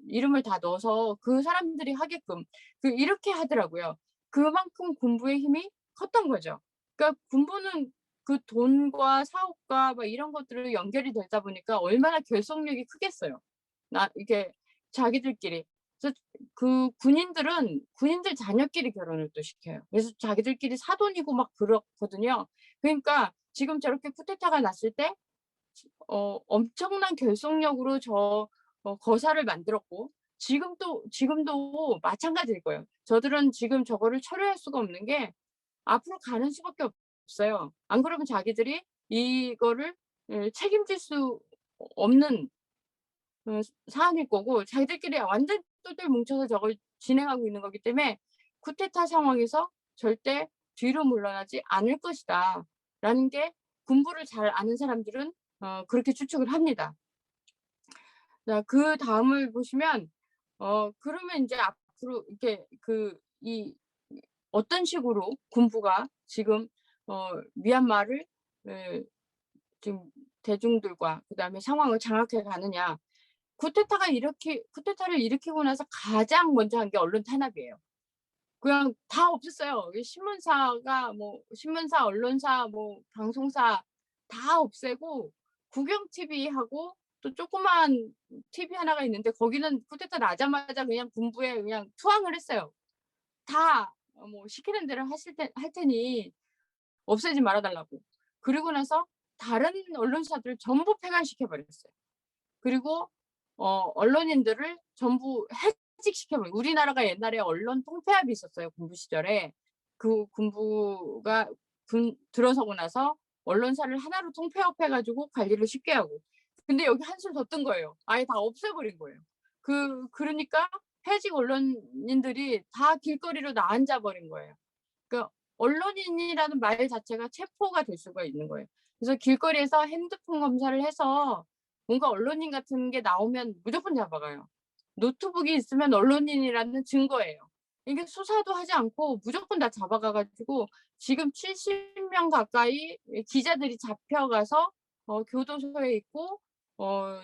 이름을 다 넣어서 그 사람들이 하게끔 이렇게 하더라고요. 그만큼 군부의 힘이 컸던 거죠. 그러니까 군부는 그 돈과 사업과 막 이런 것들로 연결이 되다 보니까 얼마나 결속력이 크겠어요. 이게 자기들끼리. 그래서 그 군인들은 군인들 자녀끼리 결혼을 또 시켜요. 그래서 자기들끼리 사돈이고 막 그렇거든요. 그러니까 지금 저렇게 쿠데타가 났을 때 엄청난 결속력으로 거사를 만들었고 지금도 마찬가지일 거예요. 저들은 지금 저거를 철회할 수가 없는 게 앞으로 가는 수밖에 없어요. 안 그러면 자기들이 이거를 책임질 수 없는 사안일 거고, 자기들끼리 완전 똘똘 뭉쳐서 저걸 진행하고 있는 거기 때문에 '쿠데타 상황에서 절대 뒤로 물러나지 않을 것이다.'라는 게 군부를 잘 아는 사람들은 그렇게 추측을 합니다. 자 그다음을 보시면 그러면 인제 앞으로 이렇게 어떤 식으로 군부가 지금 미얀마를 예 지금 대중들과 그다음에 상황을 장악해 가느냐. 쿠데타를 일으키고 나서 가장 먼저 한 게 언론 탄압이에요. 그냥 다 없앴어요. 이 신문사, 언론사, 뭐 방송사 다 없애고 국영 TV하고 또 조그만 TV 하나가 있는데 거기는 쿠데타 나자마자 그냥 군부에 그냥 투항을 했어요. 다 뭐 시키는 대로 할 테니 없애지 말아 달라고. 그리고 나서 다른 언론사들을 전부 폐간시켜 버렸어요. 그리고 언론인들을 전부 해직시켜 버려요. 우리나라가 옛날에 언론 통폐합이 있었어요, 군부 시절에. 그 군부가 들어서고 나서 언론사를 하나로 통폐합해 가지고 관리를 쉽게 하고. 근데 여기 한술 더 뜬 거예요. 아예 다 없애 버린 거예요. 그러니까 해직 언론인들이 다 길거리로 나앉아 버린 거예요. 그러니까 언론인이라는 말 자체가 체포가 될 수가 있는 거예요. 그래서 길거리에서 핸드폰 검사를 해서 뭔가 언론인 같은 게 나오면 무조건 잡아가요. 노트북이 있으면 언론인이라는 증거예요. 이게 수사도 하지 않고 무조건 다 잡아가 가지고 지금 70명 가까이 기자들이 잡혀가서 교도소에 있고 어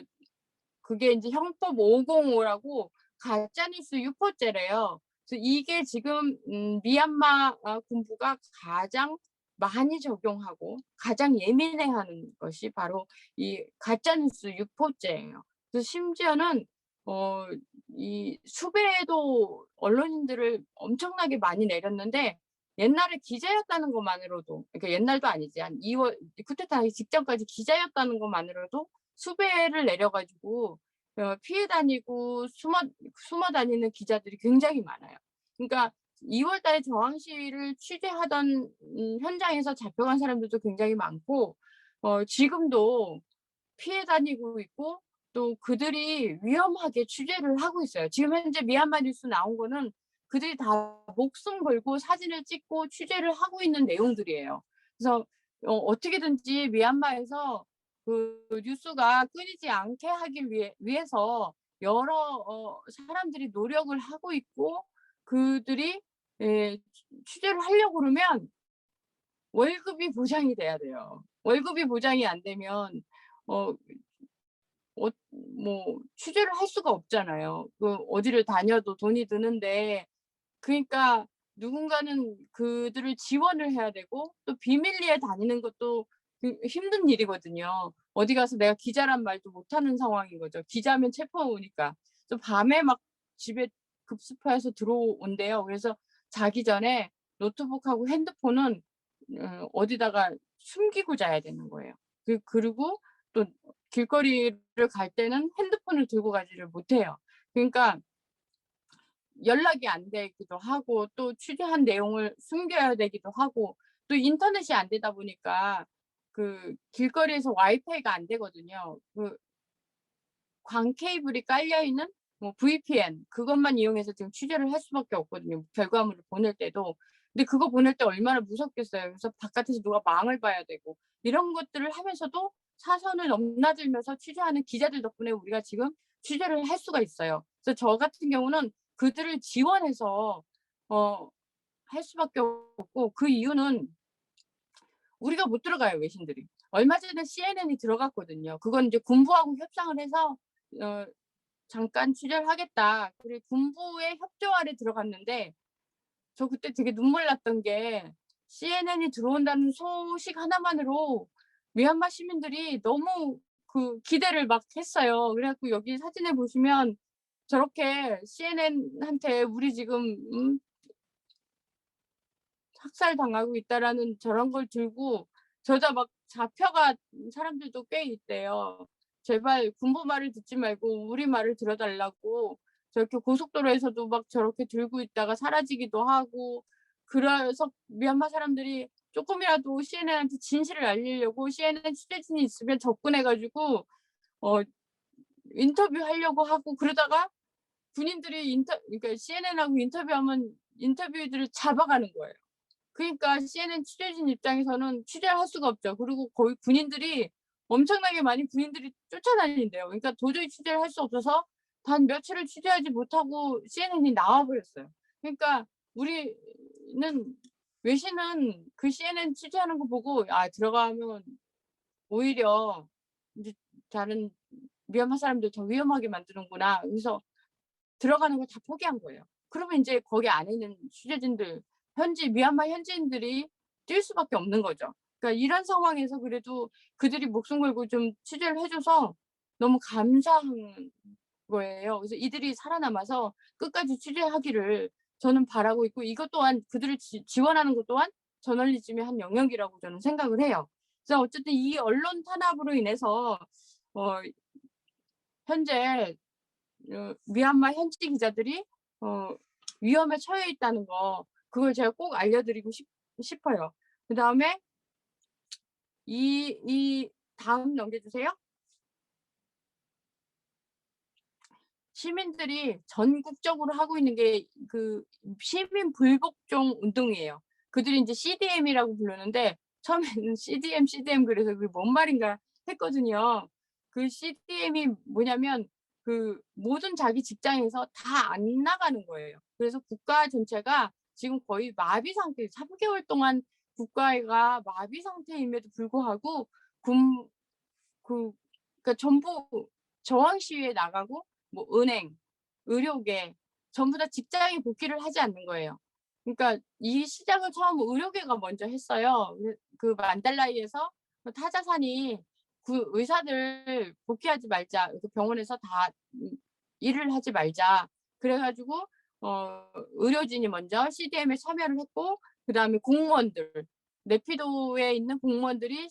그게 인제 형법 505라고 가짜 뉴스 유포죄래요. 그래서 이게 지금 미얀마 군부가 가장 많이 적용하고 가장 예민해하는 것이 바로 이 가짜 뉴스 유포죄예요. 그래서 심지어는 이 수배도 언론인들을 엄청나게 많이 내렸는데 옛날에 기자였다는 것만으로도, 그러니까 옛날도 아니지, 한 2월 쿠데타 하기 직전까지 기자였다는 것만으로도 수배를 내려 가지고 피해 다니고 숨어 다니는 기자들이 굉장히 많아요. 그러니까 2월 달에 저항 시위를 취재하던 현장에서 잡혀간 사람들도 굉장히 많고 지금도 피해 다니고 있고 또 그들이 위험하게 취재를 하고 있어요. 지금 현재 미얀마 뉴스 나온 거는 그들이 다 목숨 걸고 사진을 찍고 취재를 하고 있는 내용들이에요. 그래서 어떻게든지 미얀마에서 그 뉴스가 끊이지 않게 하기 위해서 여러 사람들이 노력을 하고 있고 그들이 취재를 하려고 그러면 월급이 보장이 돼야 돼요. 월급이 보장이 안 되면 뭐 취재를 할 수가 없잖아요. 그 어디를 다녀도 돈이 드는데 그러니까 누군가는 그들을 지원을 해야 되고 또 비밀리에 다니는 것도 힘든 일이거든요. 어디 가서 내가 기자란 말도 못하는 상황인 거죠. 기자면 체포 오니까. 또 밤에 막 집에 급습해서 들어온대요. 그래서 자기 전에 노트북하고 핸드폰은 어디다가 숨기고 자야 되는 거예요. 그리고 또 길거리를 갈 때는 핸드폰을 들고 가지를 못해요. 그러니까 연락이 안 되기도 하고 또 취재한 내용을 숨겨야 되기도 하고 또 인터넷이 안 되다 보니까 그 길거리에서 와이파이가 안 되거든요. 그 광 케이블이 깔려 있는 뭐 VPN 그것만 이용해서 지금 취재를 할 수밖에 없거든요. 결과물을 보낼 때도. 근데 그거 보낼 때 얼마나 무섭겠어요. 그래서 바깥에서 누가 망을 봐야 되고 이런 것들을 하면서도 사선을 넘나들면서 취재하는 기자들 덕분에 우리가 지금 취재를 할 수가 있어요. 그래서 저 같은 경우는 그들을 지원해서 할 수밖에 없고 그 이유는 우리가 못 들어가요, 외신들이. 얼마 전에 CNN이 들어갔거든요. 그건 이제 군부하고 협상을 해서 잠깐 취재를 하겠다. 그래 군부의 협조 아래 들어갔는데 저 그때 되게 눈물 났던 게 CNN이 들어온다는 소식 하나만으로 미얀마 시민들이 너무 그 기대를 막 했어요. 그래 갖고 여기 사진에 보시면 저렇게 CNN한테 우리 지금 학살당하고 있다라는 저런 걸 들고 저자 막 잡혀간 사람들도 꽤 있대요. 제발 군부 말을 듣지 말고 우리 말을 들어달라고 저렇게 고속도로에서도 막 저렇게 들고 있다가 사라지기도 하고 그래서 미얀마 사람들이 조금이라도 CNN한테 진실을 알리려고 CNN 취재진이 있으면 접근해 가지고 인터뷰하려고 하고 그러다가 군인들이 그러니까 CNN하고 인터뷰하면 인터뷰들을 잡아가는 거예요. 그러니까 CNN 취재진 입장에서는 취재를 할 수가 없죠. 그리고 거기 군인들이 엄청나게 많이 군인들이 쫓아다닌대요. 그러니까 도저히 취재를 할 수 없어서 단 며칠을 취재하지 못하고 CNN이 나와 버렸어요. 그러니까 우리는 외신은 그 CNN 취재하는 거 보고 '아 들어가면 오히려 인제 다른 미얀마 사람들 더 위험하게 만드는구나.' 그래서 들어가는 걸 다 포기한 거예요. 그러면 인제 거기 안에 있는 취재진들 미얀마 현지인들이 뛸 수밖에 없는 거죠. 그러니까 이런 상황에서 그래도 그들이 목숨 걸고 좀 취재를 해 줘서 너무 감사한 거예요. 그래서 이들이 살아남아서 끝까지 취재하기를 저는 바라고 있고 이것 또한 그들을 지원하는 것 또한 저널리즘의 한 영역이라고 저는 생각을 해요. 그래서 어쨌든 이 언론 탄압으로 인해서 어 현재 미얀마 현지 기자들이 위험에 처해 있다는 거 그걸 제가 꼭 알려드리고 싶어요. 그다음에 이 다음 넘겨주세요. 시민들이 전국적으로 하고 있는 게 그 시민 불복종 운동이에요. 그들이 인제 CDM이라고 부르는데 처음에는 CDM 그래서 그게 뭔 말인가 했거든요. 그 CDM이 뭐냐면 그 모든 자기 직장에서 다 안 나가는 거예요. 그래서 국가 전체가 지금 거의 마비 상태 3 개월 동안 국가가 마비 상태임에도 불구하고 군 그러니까 전부 저항 시위에 나가고 뭐 은행, 의료계, 전부 다 직장에 복귀를 하지 않는 거예요. 그러니까 이 시작을 처음 의료계가 먼저 했어요. 그 만달라이에서 타자산이 그 의사들 복귀하지 말자. 그 병원에서 다 일을 하지 말자. 그래 가지고 의료진이 먼저 CDM에 참여를 했고, 그다음에 공무원들, 네피도에 있는 공무원들이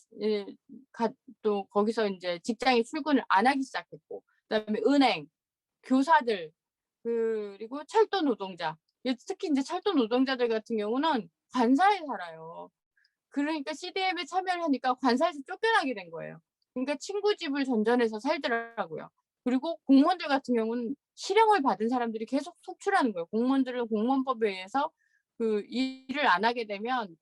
또 거기서 이제 직장에 출근을 안 하기 시작했고, 그다음에 은행, 교사들, 그리고 철도 노동자. 특히 이제 철도 노동자들 같은 경우는 관사에 살아요. 그러니까 CDM에 참여를 하니까 관사에서 쫓겨나게 된 거예요. 그러니까 친구 집을 전전해서 살더라고요. 그리고 공무원들 같은 경우는 실형을 받은 사람들이 계속 속출하는 거예요. 공무원들은 공무원법에 의해서 그 일을 안 하게 되면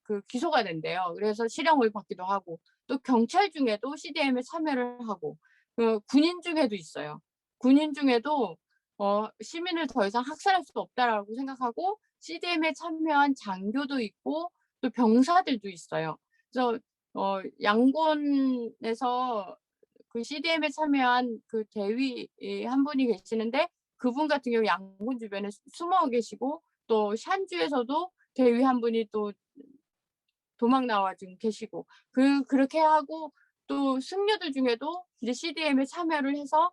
그 기소가 된대요. 그래서 실형을 받기도 하고, 또 경찰 중에도 CDM에 참여를 하고, 군인 중에도 있어요. 군인 중에도 시민을 더 이상 학살할 수 없다라고 생각하고 CDM에 참여한 장교도 있고, 또 병사들도 있어요. 그래서 양곤에서 그 CDM에 참여한 그 대위 한 분이 계시는데, 그분 같은 경우 양곤 주변에 숨어 계시고, 또 샨주에서도 대위 한 분이 또 도망 나와 지금 계시고, 그렇게 하고, 또 승려들 중에도 이제 CDM에 참여를 해서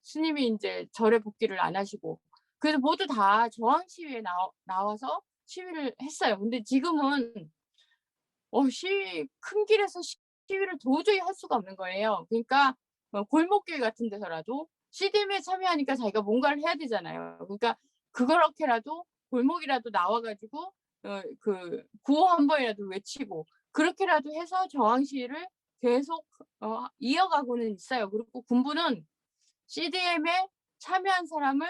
스님이 이제 절에 복귀를 안 하시고, 그래서 모두 다 저항 시위에 나와서 시위를 했어요. 근데 지금은 큰 길에서 시위를 도저히 할 수가 없는 거예요. 그러니까 골목길 같은 데서라도 CDM에 참여하니까 자기가 뭔가를 해야 되잖아요. 그러니까 그렇게라도 골목이라도 나와 가지고 그 구호 한 번이라도 외치고, 그렇게라도 해서 저항 시위를 계속 이어가고는 있어요. 그리고 군부는 CDM에 참여한 사람을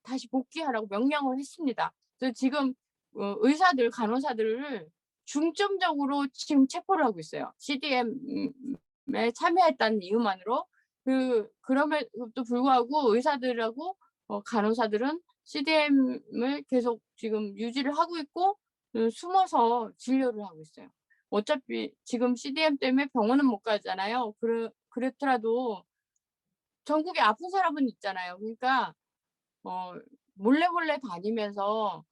다시 복귀하라고 명령을 했습니다. 그래서 지금 의사들, 간호사들을 중점적으로 지금 체포를 하고 있어요. CDM에 참여했다는 이유만으로. 그럼에도 불구하고 의사들하고 간호사들은 CDM을 계속 지금 유지를 하고 있고, 숨어서 진료를 하고 있어요. 어차피 지금 CDM 때문에 병원은 못 가잖아요. 그렇더라도 전국에 아픈 사람은 있잖아요. 그러니까 몰래 다니면서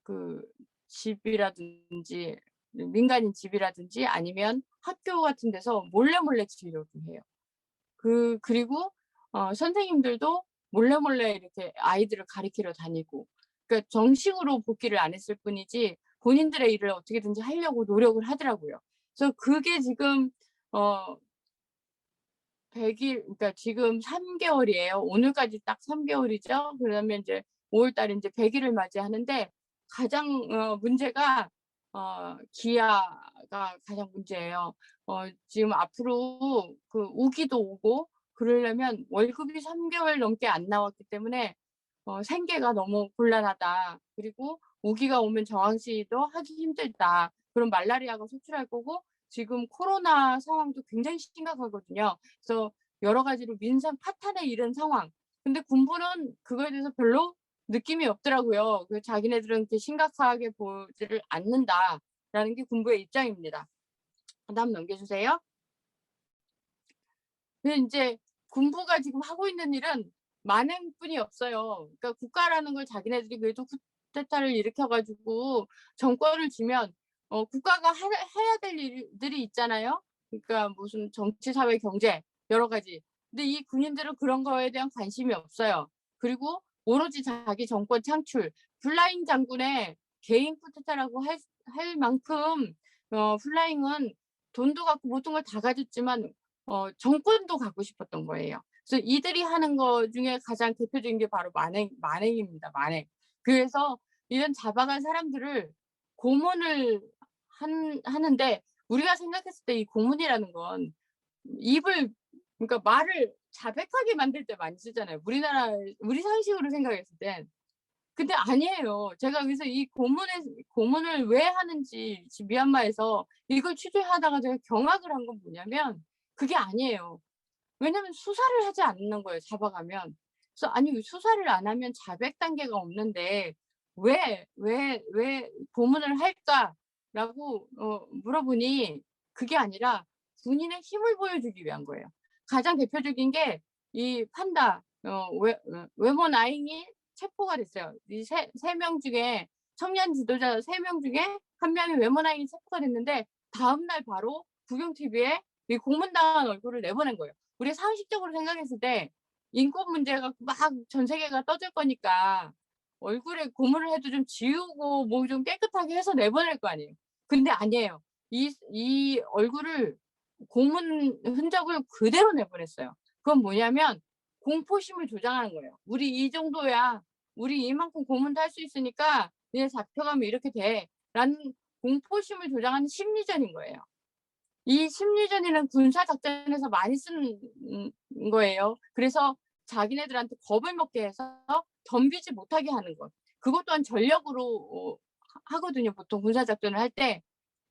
그 집이라든지, 민간인 집이라든지 아니면 학교 같은 데서 몰래 진료를 해요. 그리고 선생님들도 몰래 이렇게 아이들을 가리키러 다니고, 그러니까 정식으로 복귀를 안 했을 뿐이지 본인들의 일을 어떻게든지 하려고 노력을 하더라고요. 그래서 그게 지금 100일, 그러니까 지금 3개월이에요. 오늘까지 딱 3개월이죠. 그러면 이제 5월 달에 이제 100일을 맞이하는데, 가장 문제가 기아가 가장 문제예요. 지금 앞으로 그 우기도 오고 그러려면 월급이 3개월 넘게 안 나왔기 때문에 생계가 너무 곤란하다. 그리고 우기가 오면 저항 시위도 하기 힘들다. 그럼 말라리아가 속출할 거고, 지금 코로나 상황도 굉장히 심각하거든요. 그래서 여러 가지로 민생 파탄에 이른 상황. 근데 군부는 그거에 대해서 별로 느낌이 없더라고요. 자기네들은 그렇게 심각하게 보지를 않는다라는 게 군부의 입장입니다. 다음 넘겨주세요. 근데 이제 군부가 지금 하고 있는 일은 만행 뿐이 없어요. 그러니까 국가라는 걸 자기네들이 그래도 쿠데타를 일으켜가지고 정권을 쥐면 국가가 해야 될 일들이 있잖아요. 그러니까 무슨 정치, 사회, 경제 여러 가지. 근데 이 군인들은 그런 거에 대한 관심이 없어요. 그리고 오로지 자기 정권 창출, 플라잉 장군의 개인 쿠데타라고 할 만큼 플라잉은 돈도 갖고 모든 걸 다 가졌지만 정권도 갖고 싶었던 거예요. 그래서 이들이 하는 것 중에 가장 대표적인 게 바로 만행입니다. 만행. 그래서 이런 잡아간 사람들을 고문을 하는데, 우리가 생각했을 때 이 고문이라는 건 입을, 그러니까 말을 자백하게 만들 때 많이 쓰잖아요. 우리 상식으로 생각했을 땐. 근데 아니에요. 제가 그래서 이 고문을 왜 하는지 지금 미얀마에서 이걸 취재하다가 제가 경악을 한 건 뭐냐면, 그게 아니에요. 왜냐면 수사를 하지 않는 거예요, 잡아가면. 그래서 아니 수사를 안 하면 자백 단계가 없는데 왜 고문을 할까라고 물어보니, 그게 아니라 군인의 힘을 보여주기 위한 거예요. 가장 대표적인 게 이 판다, 외모 나잉이 체포가 됐어요. 이 세 명 중에 청년 지도자 3명 중에 1명이 외모 나잉이 체포가 됐는데 다음 날 바로 국영 TV에 이 고문당한 얼굴을 내보낸 거예요. 우리가 상식적으로 생각했을 때 인권 문제가 막 전 세계가 떠들 거니까 얼굴에 고문을 해도 좀 지우고 뭐 좀 깨끗하게 해서 내보낼 거 아니에요. 근데 아니에요. 이 얼굴을 고문 흔적을 그대로 내보냈어요. 그건 뭐냐면 공포심을 조장하는 거예요. "우리 이 정도야. 우리 이만큼 고문도 할 수 있으니까 니네 잡혀가면 이렇게 돼."라는 공포심을 조장하는 심리전인 거예요. 이 심리전이는 군사 작전에서 많이 쓰는 거예요. 그래서 자기네들한테 겁을 먹게 해서 덤비지 못하게 하는 것. 그것 또한 전력으로 하거든요. 보통 군사 작전을 할 때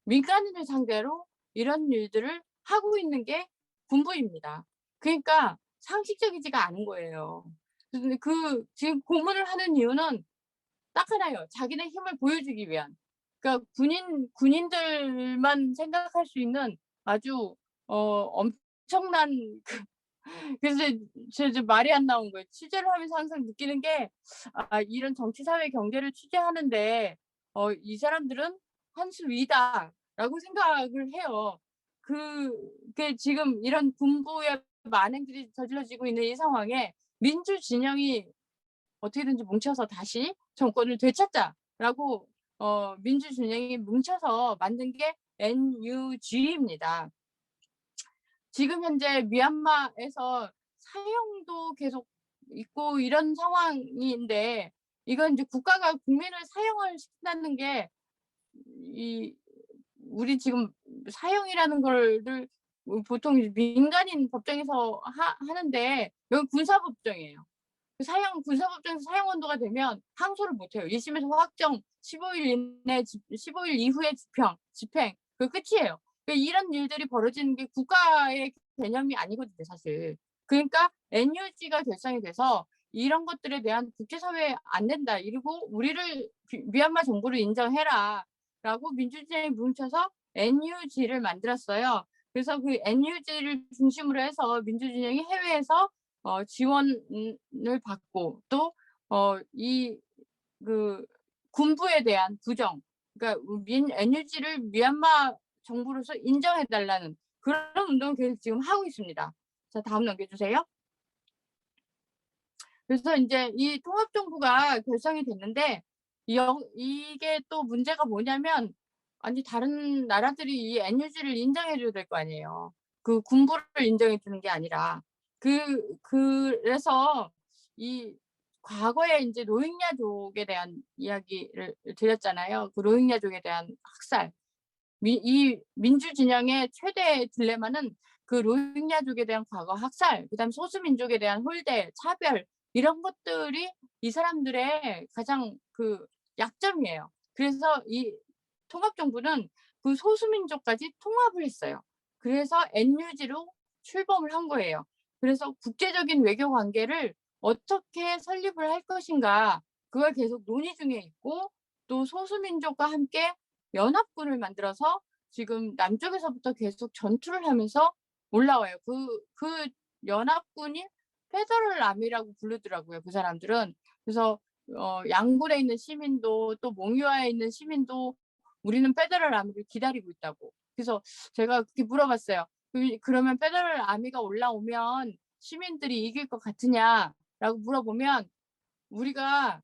민간인을 상대로 이런 일들을 하고 있는 게 군부입니다. 그러니까 상식적이지가 않은 거예요. 근데 지금 고문을 하는 이유는 딱 하나예요. 자기네 힘을 보여주기 위한. 그러니까 군인들만 생각할 수 있는 아주 엄청난 그래서 제 말이 안 나온 거예요. 취재를 하면서 항상 느끼는 게 이런 정치, 사회, 경제를 취재하는데 이 사람들은 한 수 위다라고 생각을 해요. 그게 지금 이런 군부의 만행들이 저질러지고 있는 이 상황에 민주 진영이 어떻게든지 뭉쳐서 다시 정권을 되찾자라고 민주 진영이 뭉쳐서 만든 게 NUG입니다. 지금 현재 미얀마에서 사형도 계속 있고 이런 상황인데 이건 이제 국가가 국민을 사형을 시킨다는 게 우리 지금 사형이라는 거를 보통 민간인 법정에서 하는데 여기 군사법정이에요. 군사법정에서 사형 언도가 되면 항소를 못 해요. 1심에서 확정 15일 이후에 집행 그 끝이에요. 그러니까 이런 일들이 벌어지는 게 국가의 개념이 아니거든요, 사실. 그러니까 NUG가 결성이 돼서 이런 것들에 대한 국제사회에 안 된다. 이러고 우리를 미얀마 정부를 인정해라라고 민주주의에 뭉쳐서 NUG를 만들었어요. 그래서 그 NUG를 중심으로 해서 민주진영이 해외에서 지원을 받고 또 군부에 대한 부정, 그러니까 NUG를 미얀마 정부로서 인정해 달라는 그런 운동을 계속 지금 하고 있습니다. 자, 다음 넘겨주세요. 그래서 이제 이 통합정부가 결성이 됐는데 이게 또 문제가 뭐냐면 아니 다른 나라들이 이 NUG를 인정해 줘야 될 거 아니에요. 그 군부를 인정해 주는 게 아니라. 그래서 이 과거에 인제 로힝야족에 대한 이야기를 드렸잖아요. 그 로힝야족에 대한 학살. 이 민주 진영의 최대 딜레마는 그 로힝야족에 대한 과거 학살, 그다음에 소수민족에 대한 홀대, 차별 이런 것들이 이 사람들의 가장 약점이에요. 그래서 이 통합정부는 그 소수민족까지 통합을 했어요. 그래서 NUG로 출범을 한 거예요. 그래서 국제적인 외교 관계를 어떻게 설립을 할 것인가 그걸 계속 논의 중에 있고 또 소수민족과 함께 연합군을 만들어서 지금 남쪽에서부터 계속 전투를 하면서 올라와요. 그 연합군이 페더럴 아미라고 부르더라고요, 그 사람들은. 그래서 양굴에 있는 시민도 또 몽유아에 있는 시민도 우리는 페더럴 아미를 기다리고 있다고. 그래서 제가 그렇게 물어봤어요. 그러면 페더럴 아미가 올라오면 시민들이 이길 것 같으냐라고 물어보면 우리가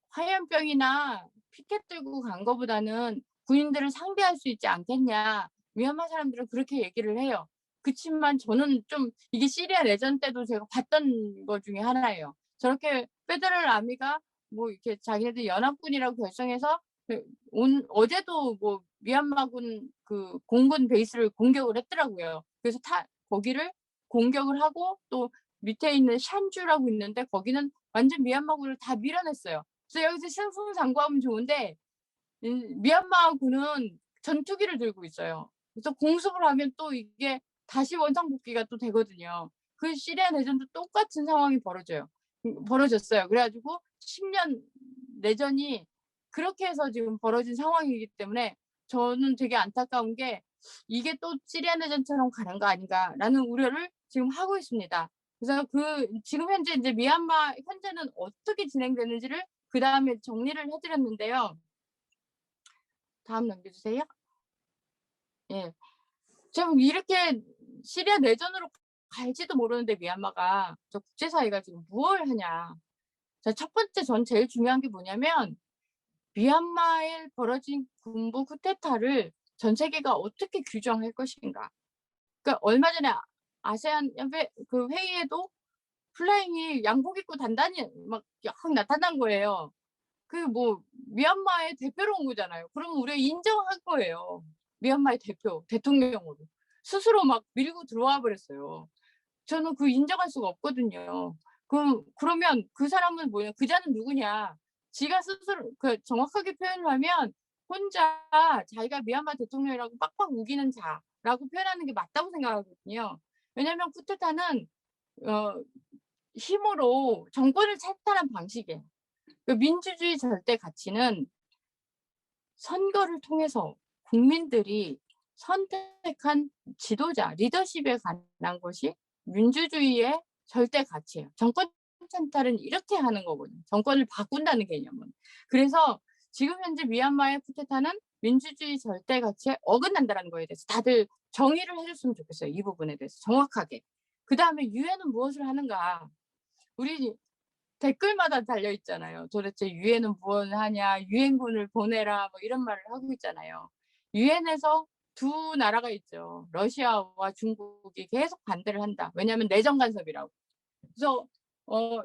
화염병이나 피켓 들고 간 거보다는 군인들을 상대할 수 있지 않겠냐. 미얀마 사람들은 그렇게 얘기를 해요. 그치만 저는 좀 이게 시리아 내전 때도 제가 봤던 것 중에 하나예요. 저렇게 페더럴 아미가 뭐 이렇게 자기네들 연합군이라고 결성해서 어제도 뭐 미얀마군 공군 베이스를 공격을 했더라고요. 그래서 거기를 공격을 하고 또 밑에 있는 샨주라고 있는데 거기는 완전 미얀마군을 다 밀어냈어요. 그래서 여기서 승승장구하면 좋은데 미얀마군은 전투기를 들고 있어요. 그래서 공습을 하면 또 이게 다시 원상복귀가 또 되거든요. 그 시리아 내전도 똑같은 상황이 벌어졌어요. 그래가지고 10년 내전이 그렇게 해서 지금 벌어진 상황이기 때문에 저는 되게 안타까운 게 이게 또 시리아 내전처럼 가는 거 아닌가라는 우려를 지금 하고 있습니다. 그래서 지금 현재 이제 미얀마 현재는 어떻게 진행되는지를 그다음에 정리를 해 드렸는데요. 다음 넘겨주세요. 예. 지금 이렇게 시리아 내전으로 갈지도 모르는데 미얀마가 저 국제사회가 지금 무엇을 하냐. 자, 첫 번째 전 제일 중요한 게 뭐냐면 미얀마에 벌어진 군부 쿠데타를 전 세계가 어떻게 규정할 것인가. 그러니까 얼마 전에 아세안 회의에도 플라잉이 양복 입고 단단히 막 나타난 거예요. 미얀마의 대표로 온 거잖아요. 그러면 우리가 인정한 거예요. 미얀마의 대통령으로. 스스로 막 밀고 들어와 버렸어요. 저는 인정할 수가 없거든요. 그러면 그 사람은 뭐냐? 그자는 누구냐? 지가 스스로 정확하게 표현을 하면 혼자 자기가 미얀마 대통령이라고 빡빡 우기는 자라고 표현하는 게 맞다고 생각하거든요. 왜냐하면 쿠데타는 힘으로 정권을 찬탈한 방식이에요. 민주주의 절대 가치는 선거를 통해서 국민들이 선택한 지도자, 리더십에 관한 것이 민주주의의 절대 가치예요. 정권 찬탈은 이렇게 하는 거거든요. 정권을 바꾼다는 개념은. 그래서 지금 현재 미얀마의 쿠데타는 민주주의 절대 가치에 어긋난다는 거에 대해서 다들 정의를 해줬으면 좋겠어요. 이 부분에 대해서 정확하게. 그 다음에 유엔은 무엇을 하는가. 우리 댓글마다 달려 있잖아요. 도대체 유엔은 무엇을 하냐, 유엔군을 보내라, 뭐 이런 말을 하고 있잖아요. 유엔에서 두 나라가 있죠. 러시아와 중국이 계속 반대를 한다. 왜냐하면 내정 간섭이라고. 그래서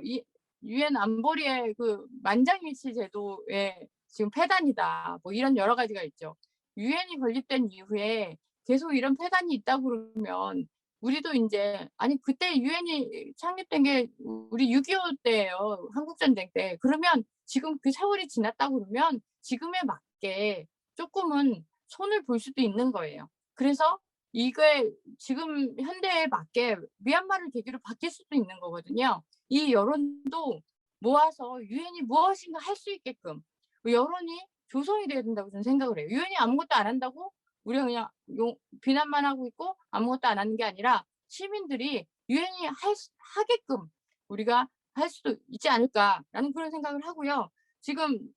이 유엔 안보리의 만장일치 제도의 지금 폐단이다. 뭐 이런 여러 가지가 있죠. 유엔이 건립된 이후에 계속 이런 폐단이 있다 그러면 우리도 이제 그때 유엔이 창립된 게 우리 6.25 때예요. 한국전쟁 때. 그러면 지금 그 세월이 지났다 그러면 지금에 맞게 조금은 손을 볼 수도 있는 거예요. 그래서 이게 지금 현대에 맞게 미얀마를 계기로 바뀔 수도 있는 거거든요. 이 여론도 모아서 유엔이 무엇인가 할 수 있게끔 여론이 조성이 돼야 된다고 저는 생각을 해요. 유엔이 아무것도 안 한다고 우리가 그냥 비난만 하고 있고 아무것도 안 하는 게 아니라 시민들이 유엔이 하게끔 우리가 할 수도 있지 않을까라는 그런 생각을 하고요. 지금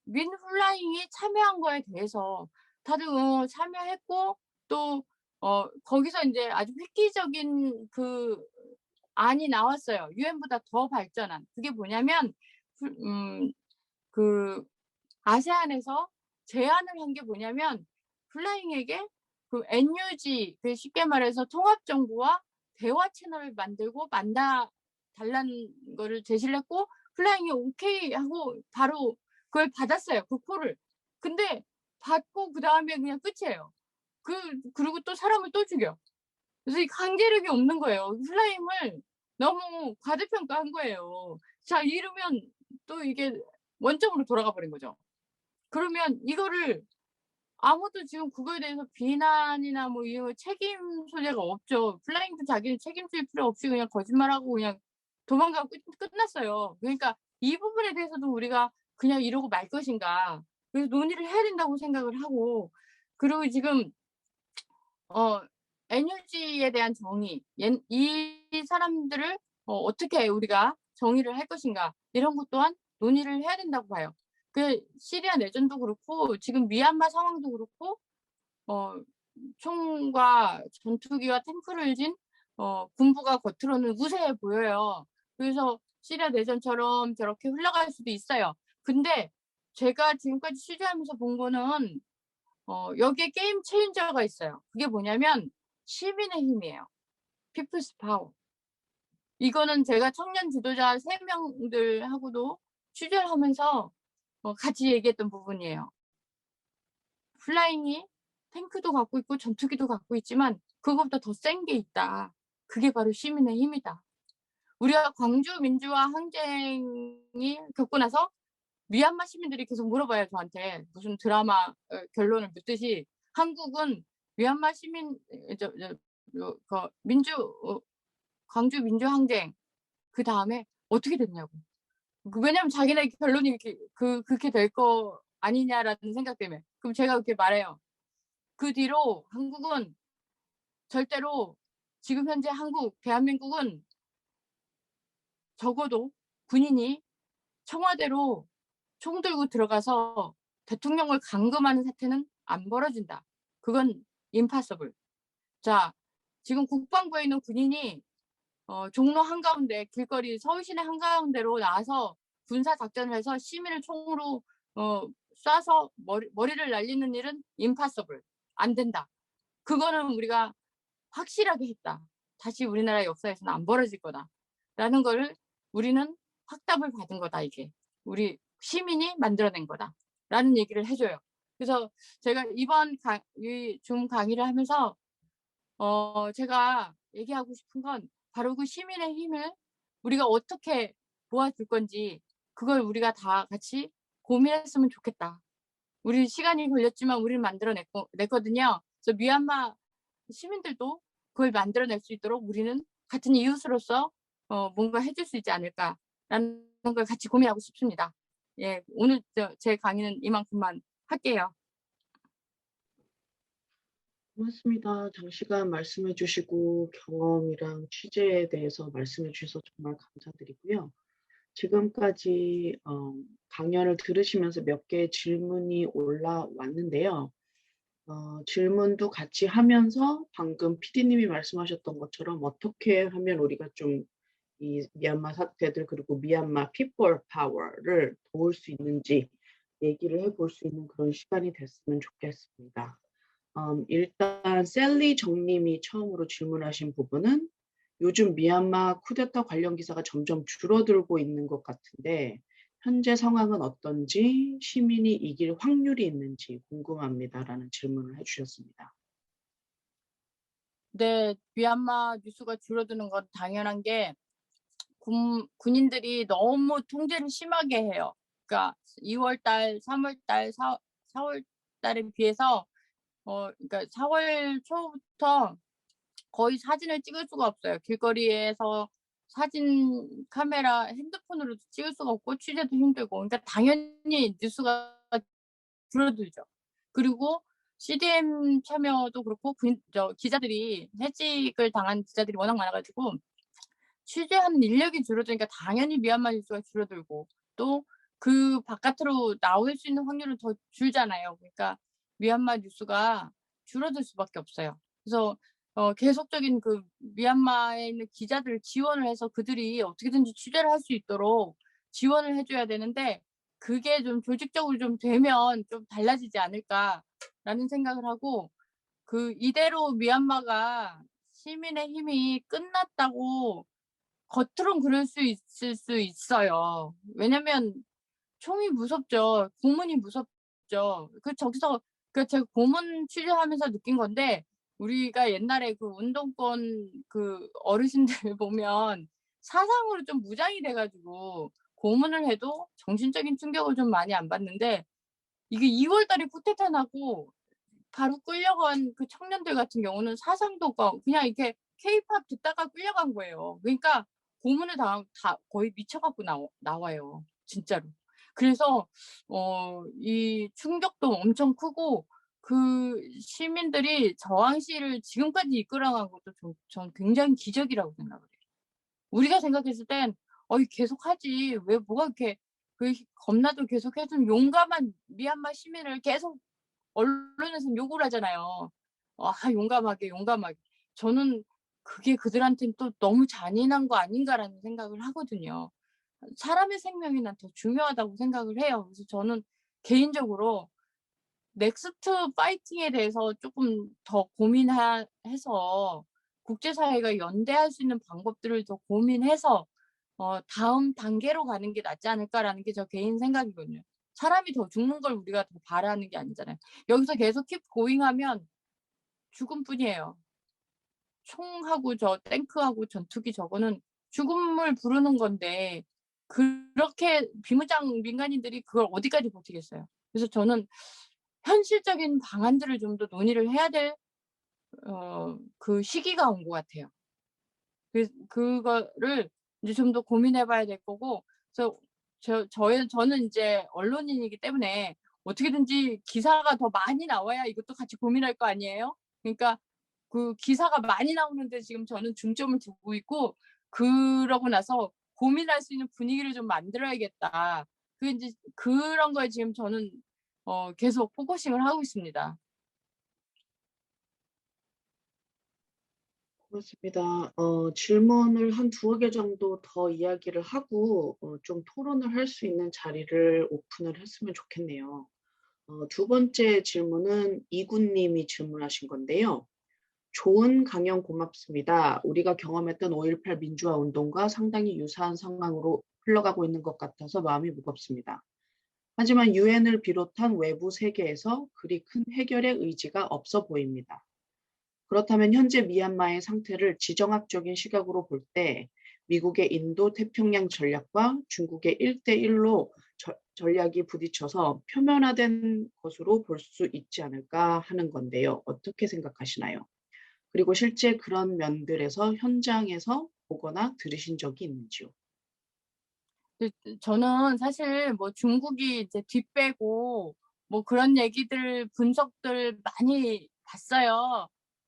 민플라잉이 참여한 거에 대해서 다들 참여했고 또 거기서 이제 아주 획기적인 안이 나왔어요. 유엔보다 더 발전한. 그게 뭐냐면 아세안에서 제안을 한 게 뭐냐면 플라잉에게 NUG 쉽게 말해서 통합정부와 대화 채널을 만들고 달라는 거를 제시를 했고 플라잉이 오케이 하고 바로 그걸 받았어요. 그 콜을. 근데 받고 그다음에 그냥 끝이에요. 그리고 또 사람을 또 죽여. 그래서 이 강제력이 없는 거예요. 플라잉을 너무 과대평가한 거예요. 자, 이러면 또 이게 원점으로 돌아가 버린 거죠. 그러면 이거를 아무도 지금 그거에 대해서 비난이나 뭐 이런 책임 소재가 없죠. 플라잉도 자기는 책임질 필요 없이 그냥 거짓말하고 그냥 도망가고 끝났어요. 그러니까 이 부분에 대해서도 우리가 그냥 이러고 말 것인가. 그래서 논의를 해야 된다고 생각을 하고 그리고 지금 NUG에 대한 정의, 이 사람들을 어떻게 우리가 정의를 할 것인가 이런 것 또한 논의를 해야 된다고 봐요. 시리아 내전도 그렇고 지금 미얀마 상황도 그렇고 총과 전투기와 탱크를 진 군부가 겉으로는 우세해 보여요. 그래서 시리아 내전처럼 저렇게 흘러갈 수도 있어요. 근데 제가 지금까지 취재하면서 본 거는 여기에 게임 체인저가 있어요. 그게 뭐냐면 시민의 힘이에요. 피플스 파워. 이거는 제가 청년 지도자 3명들하고도 취재를 하면서 같이 얘기했던 부분이에요. 플라잉이 탱크도 갖고 있고 전투기도 갖고 있지만 그것보다 더 센 게 있다. 그게 바로 시민의 힘이다. 우리가 광주 민주화 항쟁이 겪고 나서 미얀마 시민들이 계속 물어봐요, 저한테. 무슨 드라마 결론을 묻듯이 한국은 미얀마 시민 광주 민주 항쟁 그다음에 어떻게 됐냐고. 왜냐면 자기네 결론이 이렇게 그렇게 될 거 아니냐라는 생각 때문에. 그럼 제가 그렇게 말해요. 그 뒤로 한국은 절대로 지금 현재 대한민국은 적어도 군인이 청와대로 총 들고 들어가서 대통령을 감금하는 사태는 안 벌어진다. 그건 impossible. 자, 지금 국방부에 있는 군인이 종로 한가운데 길거리 서울시내 한가운데로 나와서 군사 작전을 해서 시민을 총으로 쏴서 머리를 날리는 일은 impossible. 안 된다. 그거는 우리가 확실하게 했다. 다시 우리나라 역사에서는 안 벌어질 거다. 라는 거를 우리는 확답을 받은 거다. 이게 우리 시민이 만들어낸 거다. 라는 얘기를 해줘요. 그래서 제가 이번 줌 강의를 하면서 제가 얘기하고 싶은 건 바로 그 시민의 힘을 우리가 어떻게 모아줄 건지 그걸 우리가 다 같이 고민했으면 좋겠다. 우리 시간이 걸렸지만 우리는 만들어냈거든요. 그래서 미얀마 시민들도 그걸 만들어낼 수 있도록 우리는 같은 이웃으로서 뭔가 해줄 수 있지 않을까라는 걸 같이 고민하고 싶습니다. 예, 오늘 제 강의는 이만큼만 할게요. 고맙습니다. 장시간 말씀해 주시고 경험이랑 취재에 대해서 말씀해 주셔서 정말 감사드리고요. 지금까지 강연을 들으시면서 몇 개의 질문이 올라왔는데요. 질문도 같이 하면서 방금 PD님이 말씀하셨던 것처럼 어떻게 하면 우리가 좀 이 미얀마 사태들 그리고 미얀마 피플 파워를 도울 수 있는지 얘기를 해볼 수 있는 그런 시간이 됐으면 좋겠습니다. 일단 셀리 정님이 처음으로 질문하신 부분은 요즘 미얀마 쿠데타 관련 기사가 점점 줄어들고 있는 것 같은데 현재 상황은 어떤지 시민이 이길 확률이 있는지 궁금합니다라는 질문을 해주셨습니다. 네, 미얀마 뉴스가 줄어드는 건 당연한 게 군인들이 너무 통제를 심하게 해요. 그러니까 2월달, 3월달, 4월달에 비해서 그러니까 4월 초부터 거의 사진을 찍을 수가 없어요. 길거리에서 사진 카메라 핸드폰으로도 찍을 수가 없고 취재도 힘들고 그러니까 당연히 뉴스가 줄어들죠. 그리고 CDM 참여도 그렇고 기자들이 해직을 당한 기자들이 워낙 많아가지고 취재하는 인력이 줄어드니까 당연히 미얀마 뉴스가 줄어들고 또 그 바깥으로 나올 수 있는 확률은 더 줄잖아요. 그러니까 미얀마 뉴스가 줄어들 수밖에 없어요. 그래서 계속적인 그 미얀마에 있는 기자들 지원을 해서 그들이 어떻게든지 취재를 할 수 있도록 지원을 해줘야 되는데 그게 좀 조직적으로 좀 되면 좀 달라지지 않을까라는 생각을 하고 이대로 미얀마가 시민의 힘이 끝났다고 겉으론 그럴 수 있을 수 있어요. 왜냐면 총이 무섭죠. 고문이 무섭죠. 저기서 제가 고문 취재하면서 느낀 건데 우리가 옛날에 그 운동권 그 어르신들 보면 사상으로 좀 무장이 돼가지고 고문을 해도 정신적인 충격을 좀 많이 안 받는데 이게 2월 달에 쿠데타 나고 바로 끌려간 그 청년들 같은 경우는 사상도 없고 그냥 이렇게 케이팝 듣다가 끌려간 거예요. 그러니까 고문을 다 거의 미쳐갖고 나와요. 진짜로. 그래서 이 충격도 엄청 크고 그 시민들이 저항시를 지금까지 이끌어간 것도 전 굉장히 기적이라고 생각을 해요. 우리가 생각했을 땐 계속하지 왜 뭐가 이렇게 겁나도 계속 해준 용감한 미얀마 시민을 계속 언론에서는 욕을 하잖아요. 용감하게. 저는 그게 그들한테는 또 너무 잔인한 거 아닌가라는 생각을 하거든요. 사람의 생명이 난 더 중요하다고 생각을 해요. 그래서 저는 개인적으로 넥스트 파이팅에 대해서 조금 더 고민해서 국제사회가 연대할 수 있는 방법들을 더 고민해서 다음 단계로 가는 게 낫지 않을까라는 게 저 개인 생각이거든요. 사람이 더 죽는 걸 우리가 더 바라는 게 아니잖아요. 여기서 계속 keep going 하면 죽음뿐이에요. 총하고 탱크하고 전투기 저거는 죽음을 부르는 건데 그렇게 비무장 민간인들이 그걸 어디까지 버티겠어요. 그래서 저는 현실적인 방안들을 좀 더 논의를 해야 될 그 시기가 온 것 같아요. 그거를 이제 좀 더 고민해 봐야 될 거고 그래서 저는 이제 언론인이기 때문에 어떻게든지 기사가 더 많이 나와야 이것도 같이 고민할 거 아니에요? 그러니까 그 기사가 많이 나오는데 지금 저는 중점을 두고 있고, 그러고 나서 고민할 수 있는 분위기를 좀 만들어야겠다. 그 인제 그런 거에 지금 저는 계속 포커싱을 하고 있습니다. 그렇습니다. 질문을 한 두어 개 정도 더 이야기를 하고 좀 토론을 할 수 있는 자리를 오픈을 했으면 좋겠네요. 두 번째 질문은 이군 님이 질문하신 건데요. "좋은 강연 고맙습니다. 우리가 경험했던 5.18 민주화 운동과 상당히 유사한 상황으로 흘러가고 있는 것 같아서 마음이 무겁습니다. 하지만 유엔을 비롯한 외부 세계에서 그리 큰 해결의 의지가 없어 보입니다. 그렇다면 현재 미얀마의 상태를 지정학적인 시각으로 볼 때 미국의 인도 태평양 전략과 중국의 1대1로 전략이 부딪혀서 표면화된 것으로 볼 수 있지 않을까 하는 건데요. 어떻게 생각하시나요? 그리고 실제 그런 면들에서 현장에서 보거나 들으신 적이 있는지요? 저는 사실 뭐 중국이 이제 뒷배고 뭐 그런 얘기들 분석들 많이 봤어요.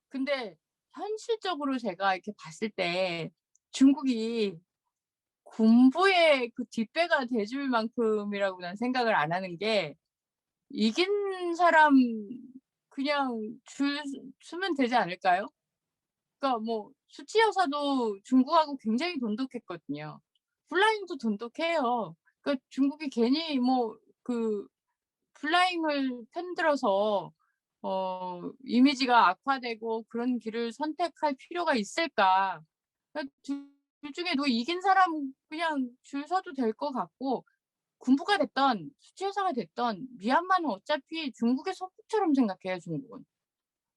근데 현실적으로 제가 이렇게 봤을 때 중국이 군부의 그 뒷배가 돼줄 만큼이라고 난 생각을 안 하는 게, 이긴 사람 그냥 줄 서면 되지 않을까요? 그러니까 뭐 수치 여사도 중국하고 굉장히 돈독했거든요. 플라잉도 돈독해요. 그러니까 중국이 괜히 뭐 그 플라잉을 편들어서 이미지가 악화되고 그런 길을 선택할 필요가 있을까? 그러니까 둘 중에 누구 이긴 사람 그냥 줄 서도 될 것 같고, 군부가 됐든 수치회사가 됐든 미얀마는 어차피 중국의 소국처럼 생각해요, 중국은.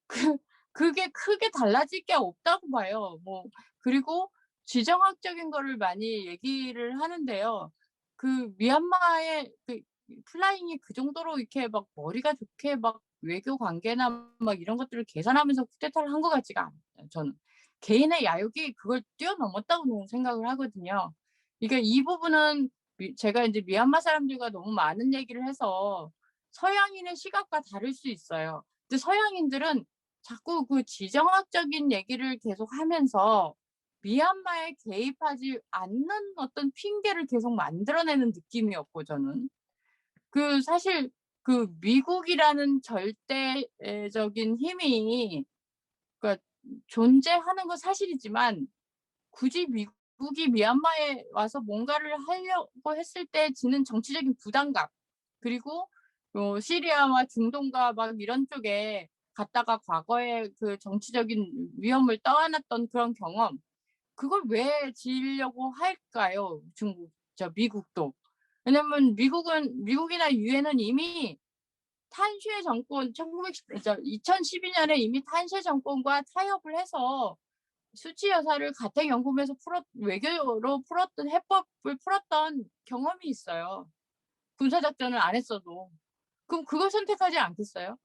그 그게 크게 달라질 게 없다고 봐요. 뭐 그리고 지정학적인 거를 많이 얘기를 하는데요. 그 미얀마의 그 플라잉이 그 정도로 이렇게 막 머리가 좋게 막 외교 관계나 막 이런 것들을 계산하면서 쿠데타를 한 것 같지가 않아요, 저는. 개인의 야욕이 그걸 뛰어넘었다고 생각을 하거든요. 그러니까 이 부분은 제가 인제 미얀마 사람들과 너무 많은 얘기를 해서 서양인의 시각과 다를 수 있어요. 근데 서양인들은 자꾸 그 지정학적인 얘기를 계속하면서 미얀마에 개입하지 않는 어떤 핑계를 계속 만들어내는 느낌이었고, 저는. 그 사실 그 미국이라는 절대적인 힘이, 그러니까 존재하는 건 사실이지만, 굳이 미국이 미얀마에 와서 뭔가를 하려고 했을 때 지는 정치적인 부담감, 그리고 시리아와 중동과 막 이런 쪽에 갔다가 과거에 그 정치적인 위험을 떠안았던 그런 경험, 그걸 왜 지으려고 할까요? 미국도. 왜냐면 미국이나 유엔은 이미 탄쉐 정권 2012 년에 이미 탄쉐 정권과 타협을 해서 수치 여사를 가택연금에서 외교로 풀었던 해법을 풀었던 경험이 있어요, 군사작전을 안 했어도. 그럼 그걸 선택하지 않겠어요?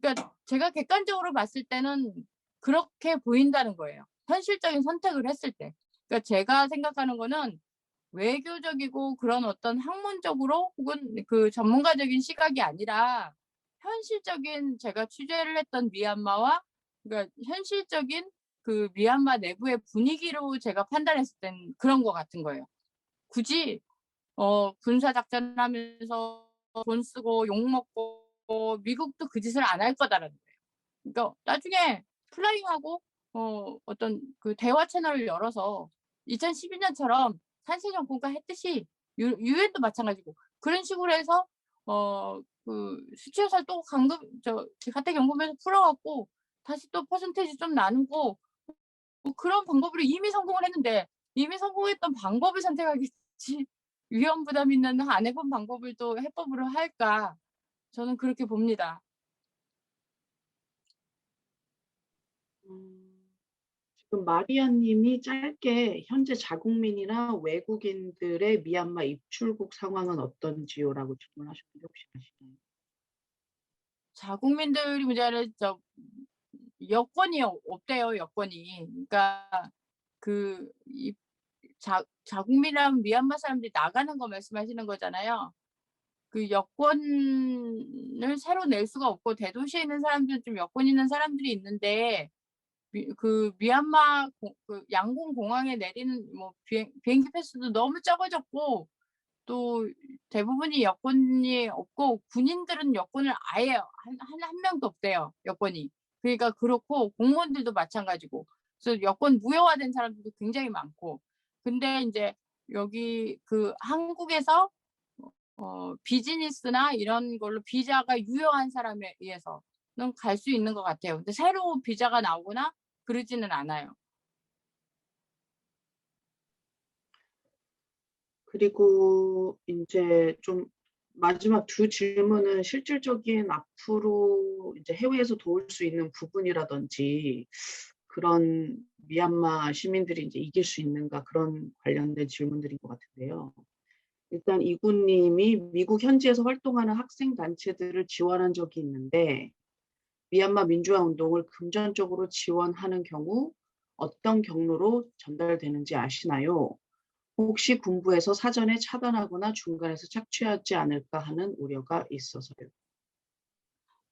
그러니까 제가 객관적으로 봤을 때는 그렇게 보인다는 거예요, 현실적인 선택을 했을 때. 그러니까 제가 생각하는 거는 외교적이고 그런 어떤 학문적으로 혹은 그 전문가적인 시각이 아니라 현실적인, 제가 취재를 했던 미얀마와, 그러니까 현실적인 그 미얀마 내부의 분위기로 제가 판단했을 땐 그런 것 같은 거예요. 굳이 군사 작전하면서 돈 쓰고 욕 먹고 미국도 그 짓을 안 할 거다라는 거예요. 그러니까 나중에 플라잉하고 어떤 그 대화 채널을 열어서 2012 년처럼 산세 정권과 했듯이 유엔도 마찬가지고 그런 식으로 해서 그 수치회사 또 강금 가택연금에서 풀어 갖고 다시 또 퍼센티지 좀 나누고, 뭐 그런 방법으로 이미 성공을 했는데, 이미 성공했던 방법을 선택하겠지 위험 부담 있는 안 해본 방법을 또 해법으로 할까? 저는 그렇게 봅니다. 음. 지금 마리아 님이 짧게 "현재 자국민이나 외국인들의 미얀마 입출국 상황은 어떤지요?"라고 질문하셨는데 혹시 아시나요? 자국민들이 문제가 아니라 여권이 없대요, 여권이. 그러니까 그 이 자국민이라면 미얀마 사람들이 나가는 거 말씀하시는 거잖아요. 그 여권을 새로 낼 수가 없고, 대도시에 있는 사람들은 좀 여권 있는 사람들이 있는데 그 미얀마 그 양곤 공항에 내리는 뭐 비행기 패스도 너무 적어졌고 또 대부분이 여권이 없고 군인들은 여권을 아예 한 명도 없대요, 여권이. 그러니까 그렇고 공무원들도 마찬가지고. 그래서 여권 무효화된 사람들도 굉장히 많고. 근데 인제 여기 그 한국에서 비즈니스나 이런 걸로 비자가 유효한 사람에 의해서는 갈 수 있는 것 같아요. 근데 새로 비자가 나오거나 그러지는 않아요. 그리고 인제 좀 마지막 두 질문은 실질적인 앞으로 이제 해외에서 도울 수 있는 부분이라든지 그런 미얀마 시민들이 인제 이길 수 있는가 그런 관련된 질문들인 것 같은데요. 일단 이군 님이 미국 현지에서 활동하는 학생 단체들을 지원한 적이 있는데 미얀마 민주화 운동을 금전적으로 지원하는 경우 어떤 경로로 전달되는지 아시나요? 혹시 군부에서 사전에 차단하거나 중간에서 착취하지 않을까 하는 우려가 있어서요.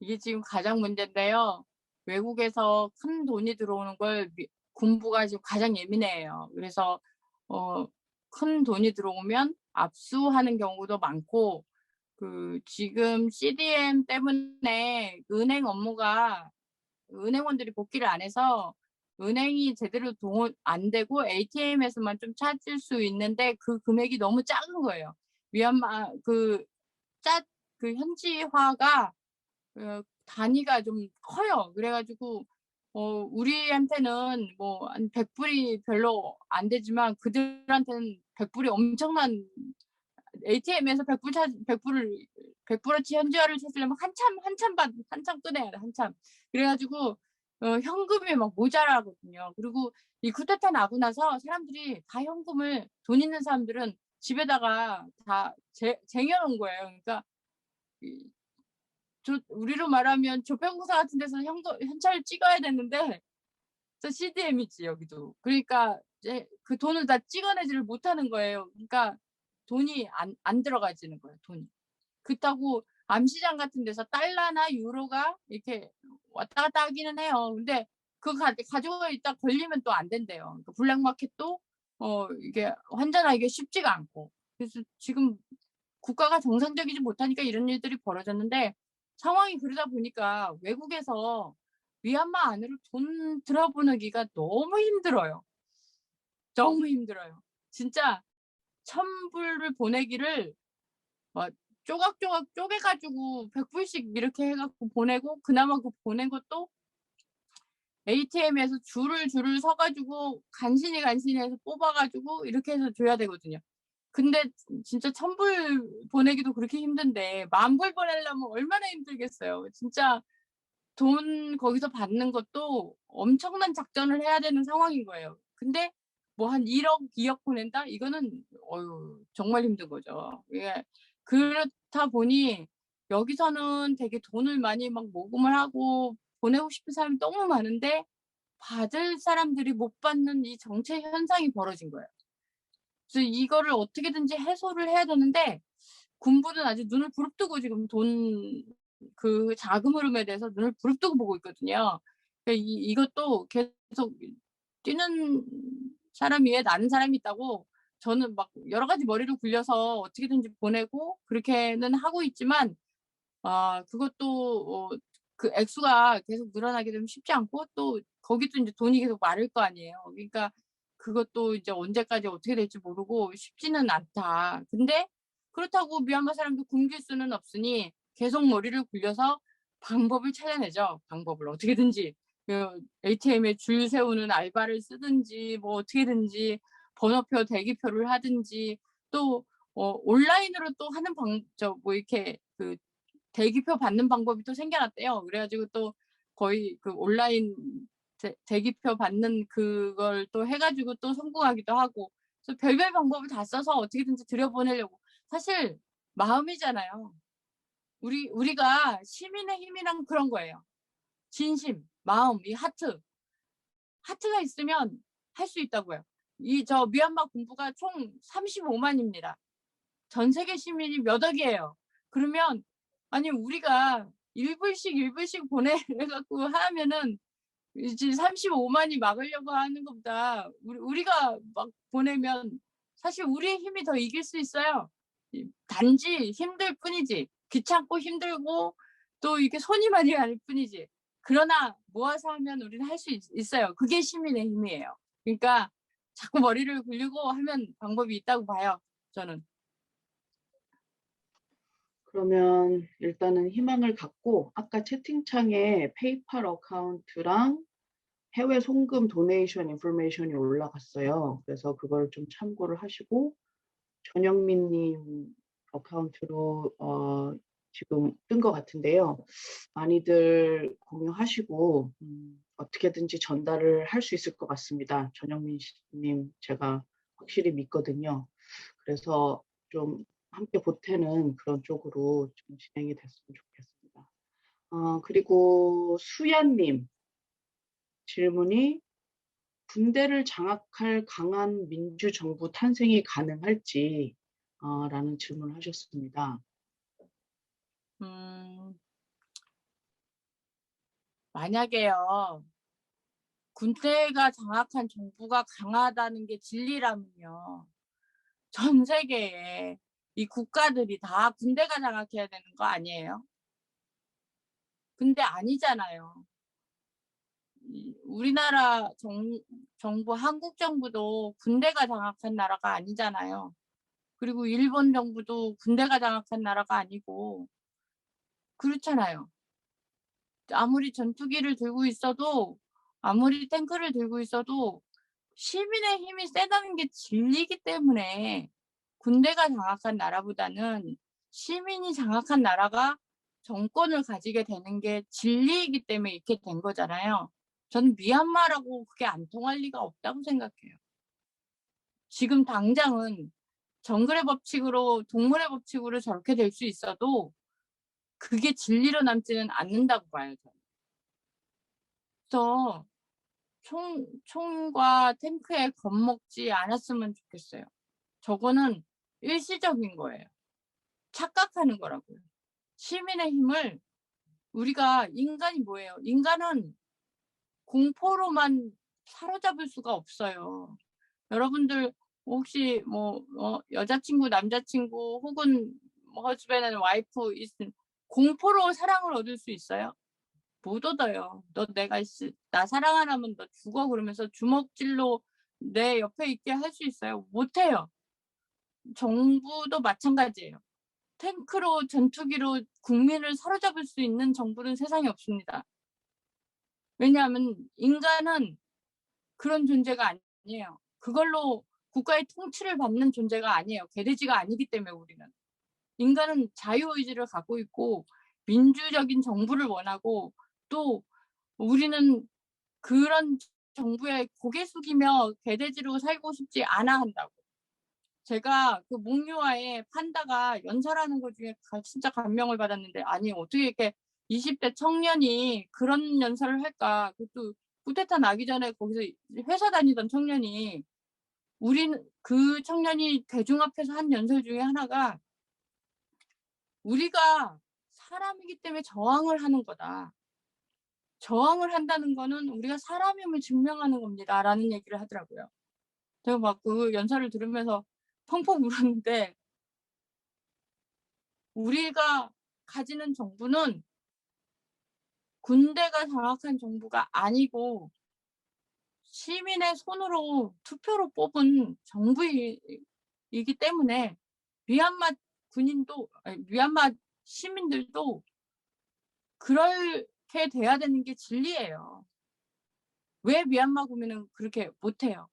이게 지금 가장 문제인데요. 외국에서 큰 돈이 들어오는 걸 군부가 지금 가장 예민해해요. 그래서 큰 돈이 들어오면 압수하는 경우도 많고 그 지금 CDM 때문에 은행 업무가 은행원들이 복귀를 안 해서 은행이 제대로 안 되고 ATM에서만 좀 찾을 수 있는데 그 금액이 너무 작은 거예요. 미얀마 그 현지화가 단위가 좀 커요. 그래 가지고 우리한테는 뭐 한 100 불이 별로 안 되지만 그들한테는 100 불이 엄청난 ATM에서 100 불을 100 불어치 현지화를 찾으려면 한참 꺼내야 돼 한참. 그래 가지고 현금이 막 모자라거든요. 그리고 이 쿠데타 나고 나서 사람들이 다 현금을 돈 있는 사람들은 집에다가 다 쟁여 놓은 거예요. 그러니까 이 우리로 말하면 조편공사 같은 데서 현찰을 찍어야 되는데 저 CDM이지 여기도. 그러니까 이제 그 돈을 다 찍어내지를 못하는 거예요. 그러니까 돈이 안 들어가지는 거예요, 돈이. 그렇다고 암시장 같은 데서 달러나 유로가 이렇게 왔다 갔다 하기는 해요. 근데 그거 가지고 있다 걸리면 또 안 된대요. 그러니까 블랙마켓도 이게 환전하기가 쉽지가 않고. 그래서 지금 국가가 정상적이지 못하니까 이런 일들이 벌어졌는데 상황이 그러다 보니까 외국에서 미얀마 안으로 돈 들어보내기가 너무 힘들어요. 너무 힘들어요. 진짜 1,000 불을 보내기를 막 조각조각 쪼개 가지고 100 불씩 이렇게 해 갖고 보내고 그나마 그 보낸 것도 ATM에서 줄을 서 가지고 간신히 해서 뽑아 가지고 이렇게 해서 줘야 되거든요. 근데 진짜 1,000 불 보내기도 그렇게 힘든데 10,000 불 보내려면 얼마나 힘들겠어요. 진짜 돈 거기서 받는 것도 엄청난 작전을 해야 되는 상황인 거예요. 근데 뭐 한 1억, 2억 보낸다? 이거는 정말 힘든 거죠. 예. 그렇다 보니 여기서는 되게 돈을 많이 막 모금을 하고 보내고 싶은 사람이 너무 많은데 받을 사람들이 못 받는 이 정체 현상이 벌어진 거예요. 그래서 이거를 어떻게든지 해소를 해야 되는데 군부는 아직 눈을 부릅뜨고 지금 그 자금 흐름에 대해서 눈을 부릅뜨고 보고 있거든요. 그러니까 이것도 계속 뛰는 사람 위에 나는 사람이 있다고 저는 막 여러 가지 머리를 굴려서 어떻게든지 보내고 그렇게는 하고 있지만 그것도 그 액수가 계속 늘어나게 되면 쉽지 않고 또 거기도 인제 돈이 계속 마를 거 아니에요. 그러니까 그것도 이제 언제까지 어떻게 될지 모르고 쉽지는 않다. 근데 그렇다고 미얀마 사람도 굶길 수는 없으니 계속 머리를 굴려서 방법을 찾아내죠. 방법을 어떻게든지. ATM에 줄 세우는 알바를 쓰든지 뭐 어떻게든지 번호표 대기표를 하든지 또 온라인으로 또 하는 뭐 이렇게 그 대기표 받는 방법이 또 생겨났대요. 그래 가지고 또 거의 그 온라인 대기표 받는 그걸 또 해 가지고 또 성공하기도 하고. 그래서 별별 방법을 다 써서 어떻게든지 들여보내려고. 사실 마음이잖아요. 우리가 시민의 힘이란 그런 거예요. 진심, 마음, 이 하트. 하트가 있으면 할 수 있다고요. 미얀마 군부가 총 35만 입니다. 전 세계 시민이 몇 억이에요. 그러면 아니 우리가 1 불씩 보내 갖고 하면은 이제 35만이 막으려고 하는 것보다 우리가 막 보내면 사실 우리의 힘이 더 이길 수 있어요. 단지 힘들 뿐이지. 귀찮고 힘들고 또 이렇게 손이 많이 가는 뿐이지. 그러나 모아서 하면 우리는 할 수 있어요. 그게 시민의 힘이에요. 그러니까 자꾸 머리를 굴리고 하면 방법이 있다고 봐요, 저는. 그러면 일단은 희망을 갖고 아까 채팅창에 페이팔 어카운트랑 해외 송금 도네이션 인포메이션이 올라갔어요. 그래서 그걸 좀 참고를 하시고 전영민님 어카운트로 지금 뜬 것 같은데요. 많이들 공유하시고 어떻게든지 전달을 할 수 있을 것 같습니다. 전영민님 제가 확실히 믿거든요. 그래서 좀 함께 보태는 그런 쪽으로 좀 진행이 됐으면 좋겠습니다. 그리고 수야님 질문이 군대를 장악할 강한 민주정부 탄생이 가능할지 라는 질문을 하셨습니다. 만약에요. 군대가 장악한 정부가 강하다는 게 진리라면요. 전 세계에 이 국가들이 다 군대가 장악해야 되는 거 아니에요? 근데 아니잖아요. 우리나라 정부, 한국 정부도 군대가 장악한 나라가 아니잖아요. 그리고 일본 정부도 군대가 장악한 나라가 아니고 그렇잖아요. 아무리 전투기를 들고 있어도 아무리 탱크를 들고 있어도 시민의 힘이 세다는 게 진리이기 때문에 군대가 장악한 나라보다는 시민이 장악한 나라가 정권을 가지게 되는 게 진리이기 때문에 이렇게 된 거잖아요. 저는 미얀마라고 그게 안 통할 리가 없다고 생각해요. 지금 당장은 정글의 법칙으로 동물의 법칙으로 저렇게 될 수 있어도 그게 진리로 남지는 않는다고 봐요. 저는. 그래서 총과 탱크에 겁먹지 않았으면 좋겠어요. 저거는 일시적인 거예요. 착각하는 거라고요. 시민의 힘을 우리가 인간이 뭐예요? 인간은 공포로만 사로잡을 수가 없어요. 여러분들 혹시 여자친구, 남자친구 혹은 허즈밴드, 와이프 있으면 공포로 사랑을 얻을 수 있어요? 못 얻어요. 나 사랑하라면 너 죽어 그러면서 주먹질로 내 옆에 있게 할 수 있어요? 못 해요. 정부도 마찬가지예요. 탱크로 전투기로 국민을 사로잡을 수 있는 정부는 세상에 없습니다. 왜냐하면 인간은 그런 존재가 아니에요. 그걸로 국가의 통치를 받는 존재가 아니에요. 개돼지가 아니기 때문에 우리는. 인간은 자유의지를 갖고 있고 민주적인 정부를 원하고 또 우리는 그런 정부에 고개 숙이며 개돼지로 살고 싶지 않아 한다고. 제가 그 목요아에 판다가 연설하는 것 중에 진짜 감명을 받았는데 아니 어떻게 이렇게 20대 청년이 그런 연설을 할까. 그것도 쿠데타 나기 전에 거기서 회사 다니던 청년이 그 청년이 대중 앞에서 한 연설 중에 하나가 우리가 사람이기 때문에 저항을 하는 거다. 저항을 한다는 거는 우리가 사람임을 증명하는 겁니다. 라는 얘기를 하더라고요. 제가 막 그 연설을 들으면서 펑펑 울었는데 우리가 가지는 정부는 군대가 장악한 정부가 아니고 시민의 손으로 투표로 뽑은 정부이기 때문에 미얀마 미얀마 시민들도 그렇게 돼야 되는 게 진리예요. 왜 미얀마 국민은 그렇게 못해요?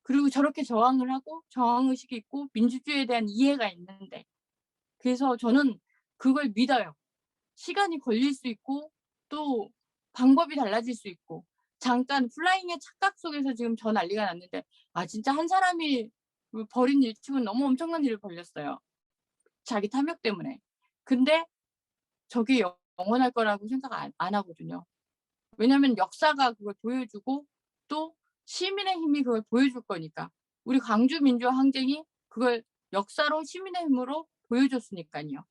그리고 저렇게 저항을 하고 저항의식이 있고 민주주의에 대한 이해가 있는데 그래서 저는 그걸 믿어요. 시간이 걸릴 수 있고 또 방법이 달라질 수 있고 잠깐 플라잉의 착각 속에서 지금 저 난리가 났는데 진짜 한 사람이 벌인 일치고는 너무 엄청난 일을 벌렸어요. 자기 탐욕 때문에. 근데 저게 영원할 거라고 생각 안 하거든요. 왜냐하면 역사가 그걸 보여주고 또 시민의 힘이 그걸 보여줄 거니까. 우리 광주 민주화 항쟁이 그걸 역사로 시민의 힘으로 보여줬으니까요.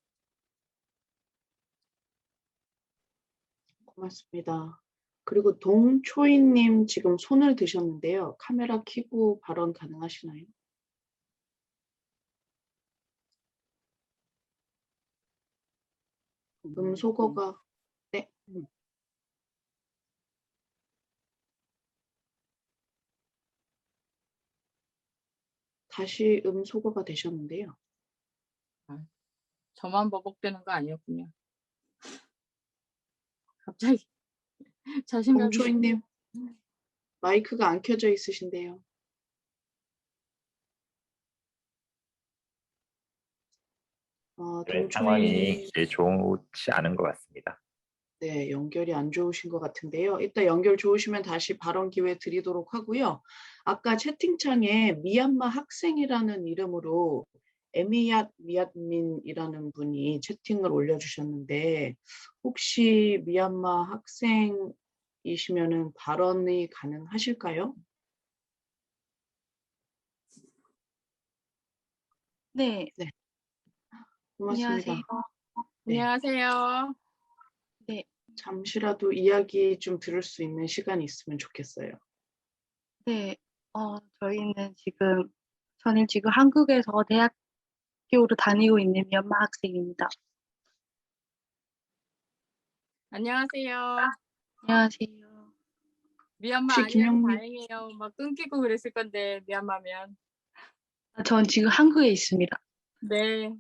고맙습니다. 그리고 동초희님 지금 손을 드셨는데요. 카메라 켜고 발언 가능하시나요? 음소거가 네. 다시 음소거가 되셨는데요. 저만 버벅대는 거 아니었군요. 갑자기 자신감이 동초희님 마이크가 안 켜져 있으신데요. 상황이 동초희님 좋지 않은 것 같습니다. 네, 연결이 안 좋으신 것 같은데요. 이따 연결 좋으시면 다시 발언 기회 드리도록 하고요. 아까 채팅창에 미얀마 학생이라는 이름으로 에미얏 미얏민이라는 분이 채팅을 올려주셨는데 혹시 미얀마 학생이시면은 발언이 가능하실까요? 네, 고맙습니다. 안녕하세요. 네, 안녕하세요. 네, 잠시라도 이야기 좀 들을 수 있는 시간이 있으면 좋겠어요. 네, 저는 지금 한국에서 대학교를 다니고 있는 미얀마 학생입니다. 안녕하세요. 안녕하세요. 미얀마 혹시 아니어서 김영미 다행이에요. 막 끊기고 그랬을 건데 미얀마면. 전 지금 한국에 있습니다. 네.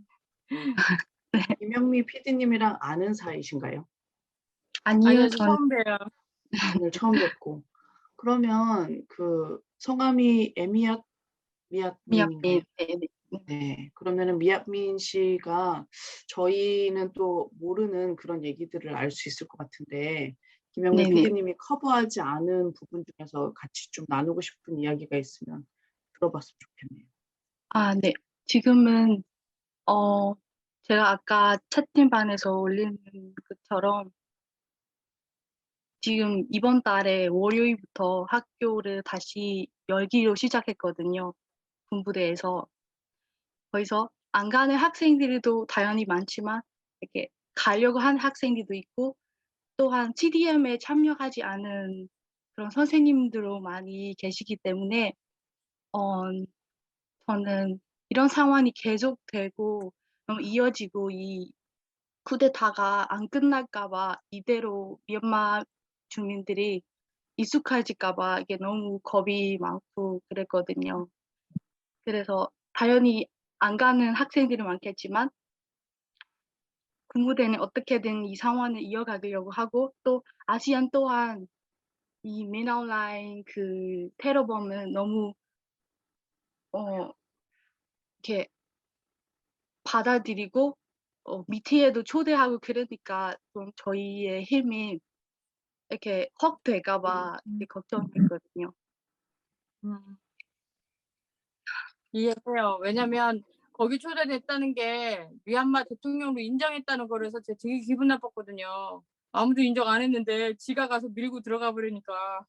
김영미 PD님이랑 아는 사이신가요? 아니요, 아니요, 저 처음 봬요. 오늘 처음 뵙고. 그러면 그 성함이 에미얏 미얏민인가요? 미얀마, 네, 네. 네. 그러면은 미얏민 씨가 저희는 또 모르는 그런 얘기들을 알 수 있을 것 같은데 김영미 네네. PD님이 커버하지 않은 부분 중에서 같이 좀 나누고 싶은 이야기가 있으면 들어봤으면 좋겠네요. 네. 지금은, 제가 아까 채팅방에서 올린 것처럼 지금 이번 달에 월요일부터 학교를 다시 열기로 시작했거든요. 군부대에서. 거기서 안 가는 학생들도 당연히 많지만 이렇게 가려고 하는 학생들도 있고 또한 TDM에 참여하지 않은 그런 선생님들도 많이 계시기 때문에 어, 저는 이런 상황이 계속되고 이어지고 이 쿠데타가 안 끝날까 봐 이대로 미얀마 주민들이 익숙해질까 봐 이게 너무 겁이 많고 그랬거든요. 그래서 당연히 안 가는 학생들이 많겠지만 군부대는 어떻게든 이 상황을 이어가려고 하고 또 아시안 또한 이 맨아웃라인 그 테러범은 너무 어 이렇게 받아들이고 밑에도 초대하고 그러니까 좀 저희의 힘이 이렇게 헉 될까 봐 걱정했거든요. 음, 이해해요. 왜냐면 거기 초대됐다는 게 미얀마 대통령으로 인정했다는 거라서 제가 되게 기분 나빴거든요. 아무도 인정 안 했는데 지가 가서 밀고 들어가 버리니까.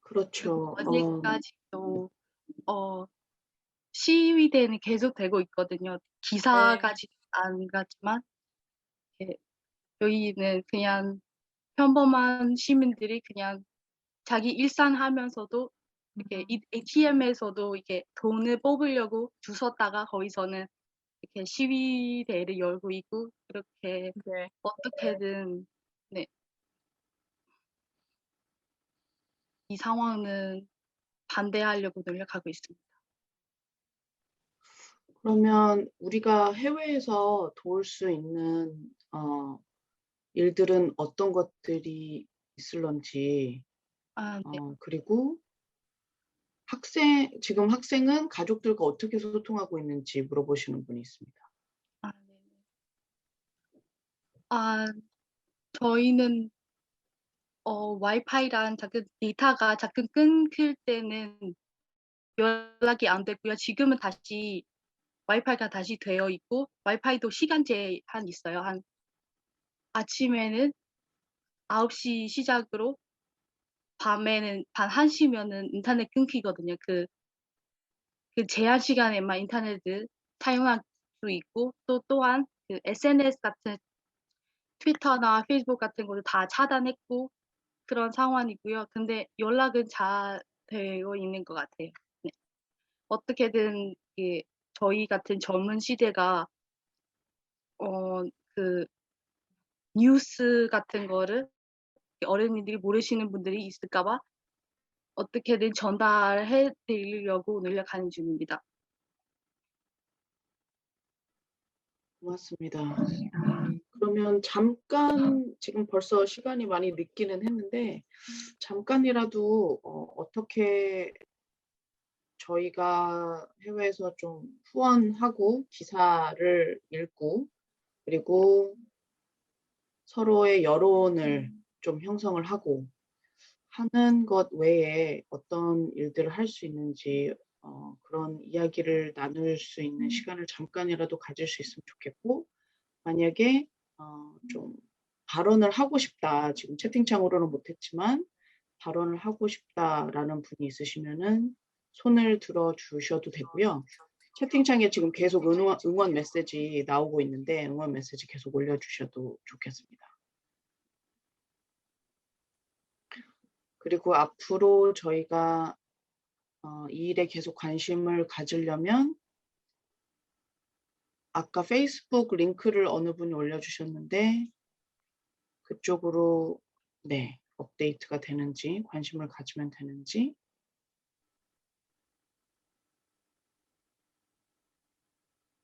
그렇죠. 어제까지도 시위대는 계속되고 있거든요. 기사까지 안 갔지만 여기는 그냥 평범한 시민들이 그냥 자기 일상 하면서도 이렇게 ATM에서도 이렇게 돈을 뽑으려고 줄 섰다가 거기서는 이렇게 시위대를 열고 있고 그렇게 네. 어떻게든 네, 이 상황은 반대하려고 노력하고 있습니다. 그러면 우리가 해외에서 도울 수 있는 일들은 어떤 것들이 있을런지 네. 그리고 지금 학생은 가족들과 어떻게 소통하고 있는지 물어보시는 분이 있습니다. 네. 저희는 와이파이랑 자꾸 데이터가 자꾸 끊길 때는 연락이 안 됐고요. 지금은 다시 와이파이가 다시 되어 있고 와이파이도 시간제 한 있어요. 한 아침에는 9시 시작으로 밤에는 밤 1시면은 인터넷 끊기거든요. 그 제한 시간에만 인터넷을 사용할 수 있고 또한 그 SNS 같은 트위터나 페이스북 같은 거를 다 차단했고 그런 상황이고요. 근데 연락은 잘 되어 있는 것 같아요. 네. 어떻게든 저희 같은 젊은 시대가 그 뉴스 같은 거를 어린이들이 모르시는 분들이 있을까 봐 어떻게든 전달해 드리려고 노력하는 중입니다. 고맙습니다. 그러면 잠깐 지금 벌써 시간이 많이 늦기는 했는데 잠깐이라도 어떻게 저희가 해외에서 좀 후원하고 기사를 읽고 그리고 서로의 여론을 좀 형성을 하고 하는 것 외에 어떤 일들을 할 수 있는지 그런 이야기를 나눌 수 있는 시간을 잠깐이라도 가질 수 있으면 좋겠고 만약에 좀 발언을 하고 싶다. 지금 채팅창으로는 못했지만 발언을 하고 싶다라는 분이 있으시면은 손을 들어 주셔도 되고요. 채팅창에 지금 계속 응원 메시지 나오고 있는데 응원 메시지 계속 올려주셔도 좋겠습니다. 그리고 앞으로 저희가 이 일에 계속 관심을 가지려면 아까 페이스북 링크를 어느 분이 올려주셨는데 그쪽으로 네, 업데이트가 되는지 관심을 가지면 되는지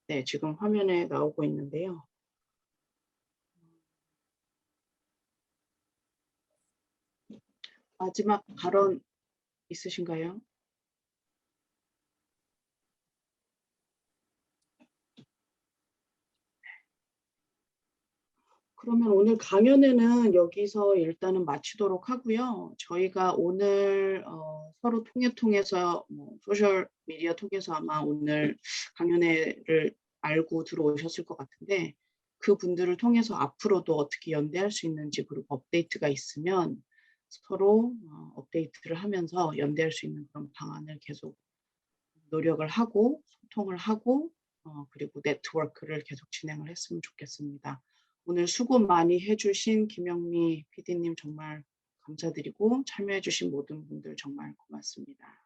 네, 지금 화면에 나오고 있는데요. 마지막 발언 있으신가요? 그러면 오늘 강연회는 여기서 일단은 마치도록 하고요. 저희가 오늘 서로 통해서 소셜 미디어 통해서 아마 오늘 강연회를 알고 들어오셨을 것 같은데 그분들을 통해서 앞으로도 어떻게 연대할 수 있는지 그리고 업데이트가 있으면 서로 업데이트를 하면서 연대할 수 있는 그런 방안을 계속 노력을 하고 소통을 하고 그리고 네트워크를 계속 진행을 했으면 좋겠습니다. 오늘 수고 많이 해주신 김영미 PD님 정말 감사드리고 참여해주신 모든 분들 정말 고맙습니다.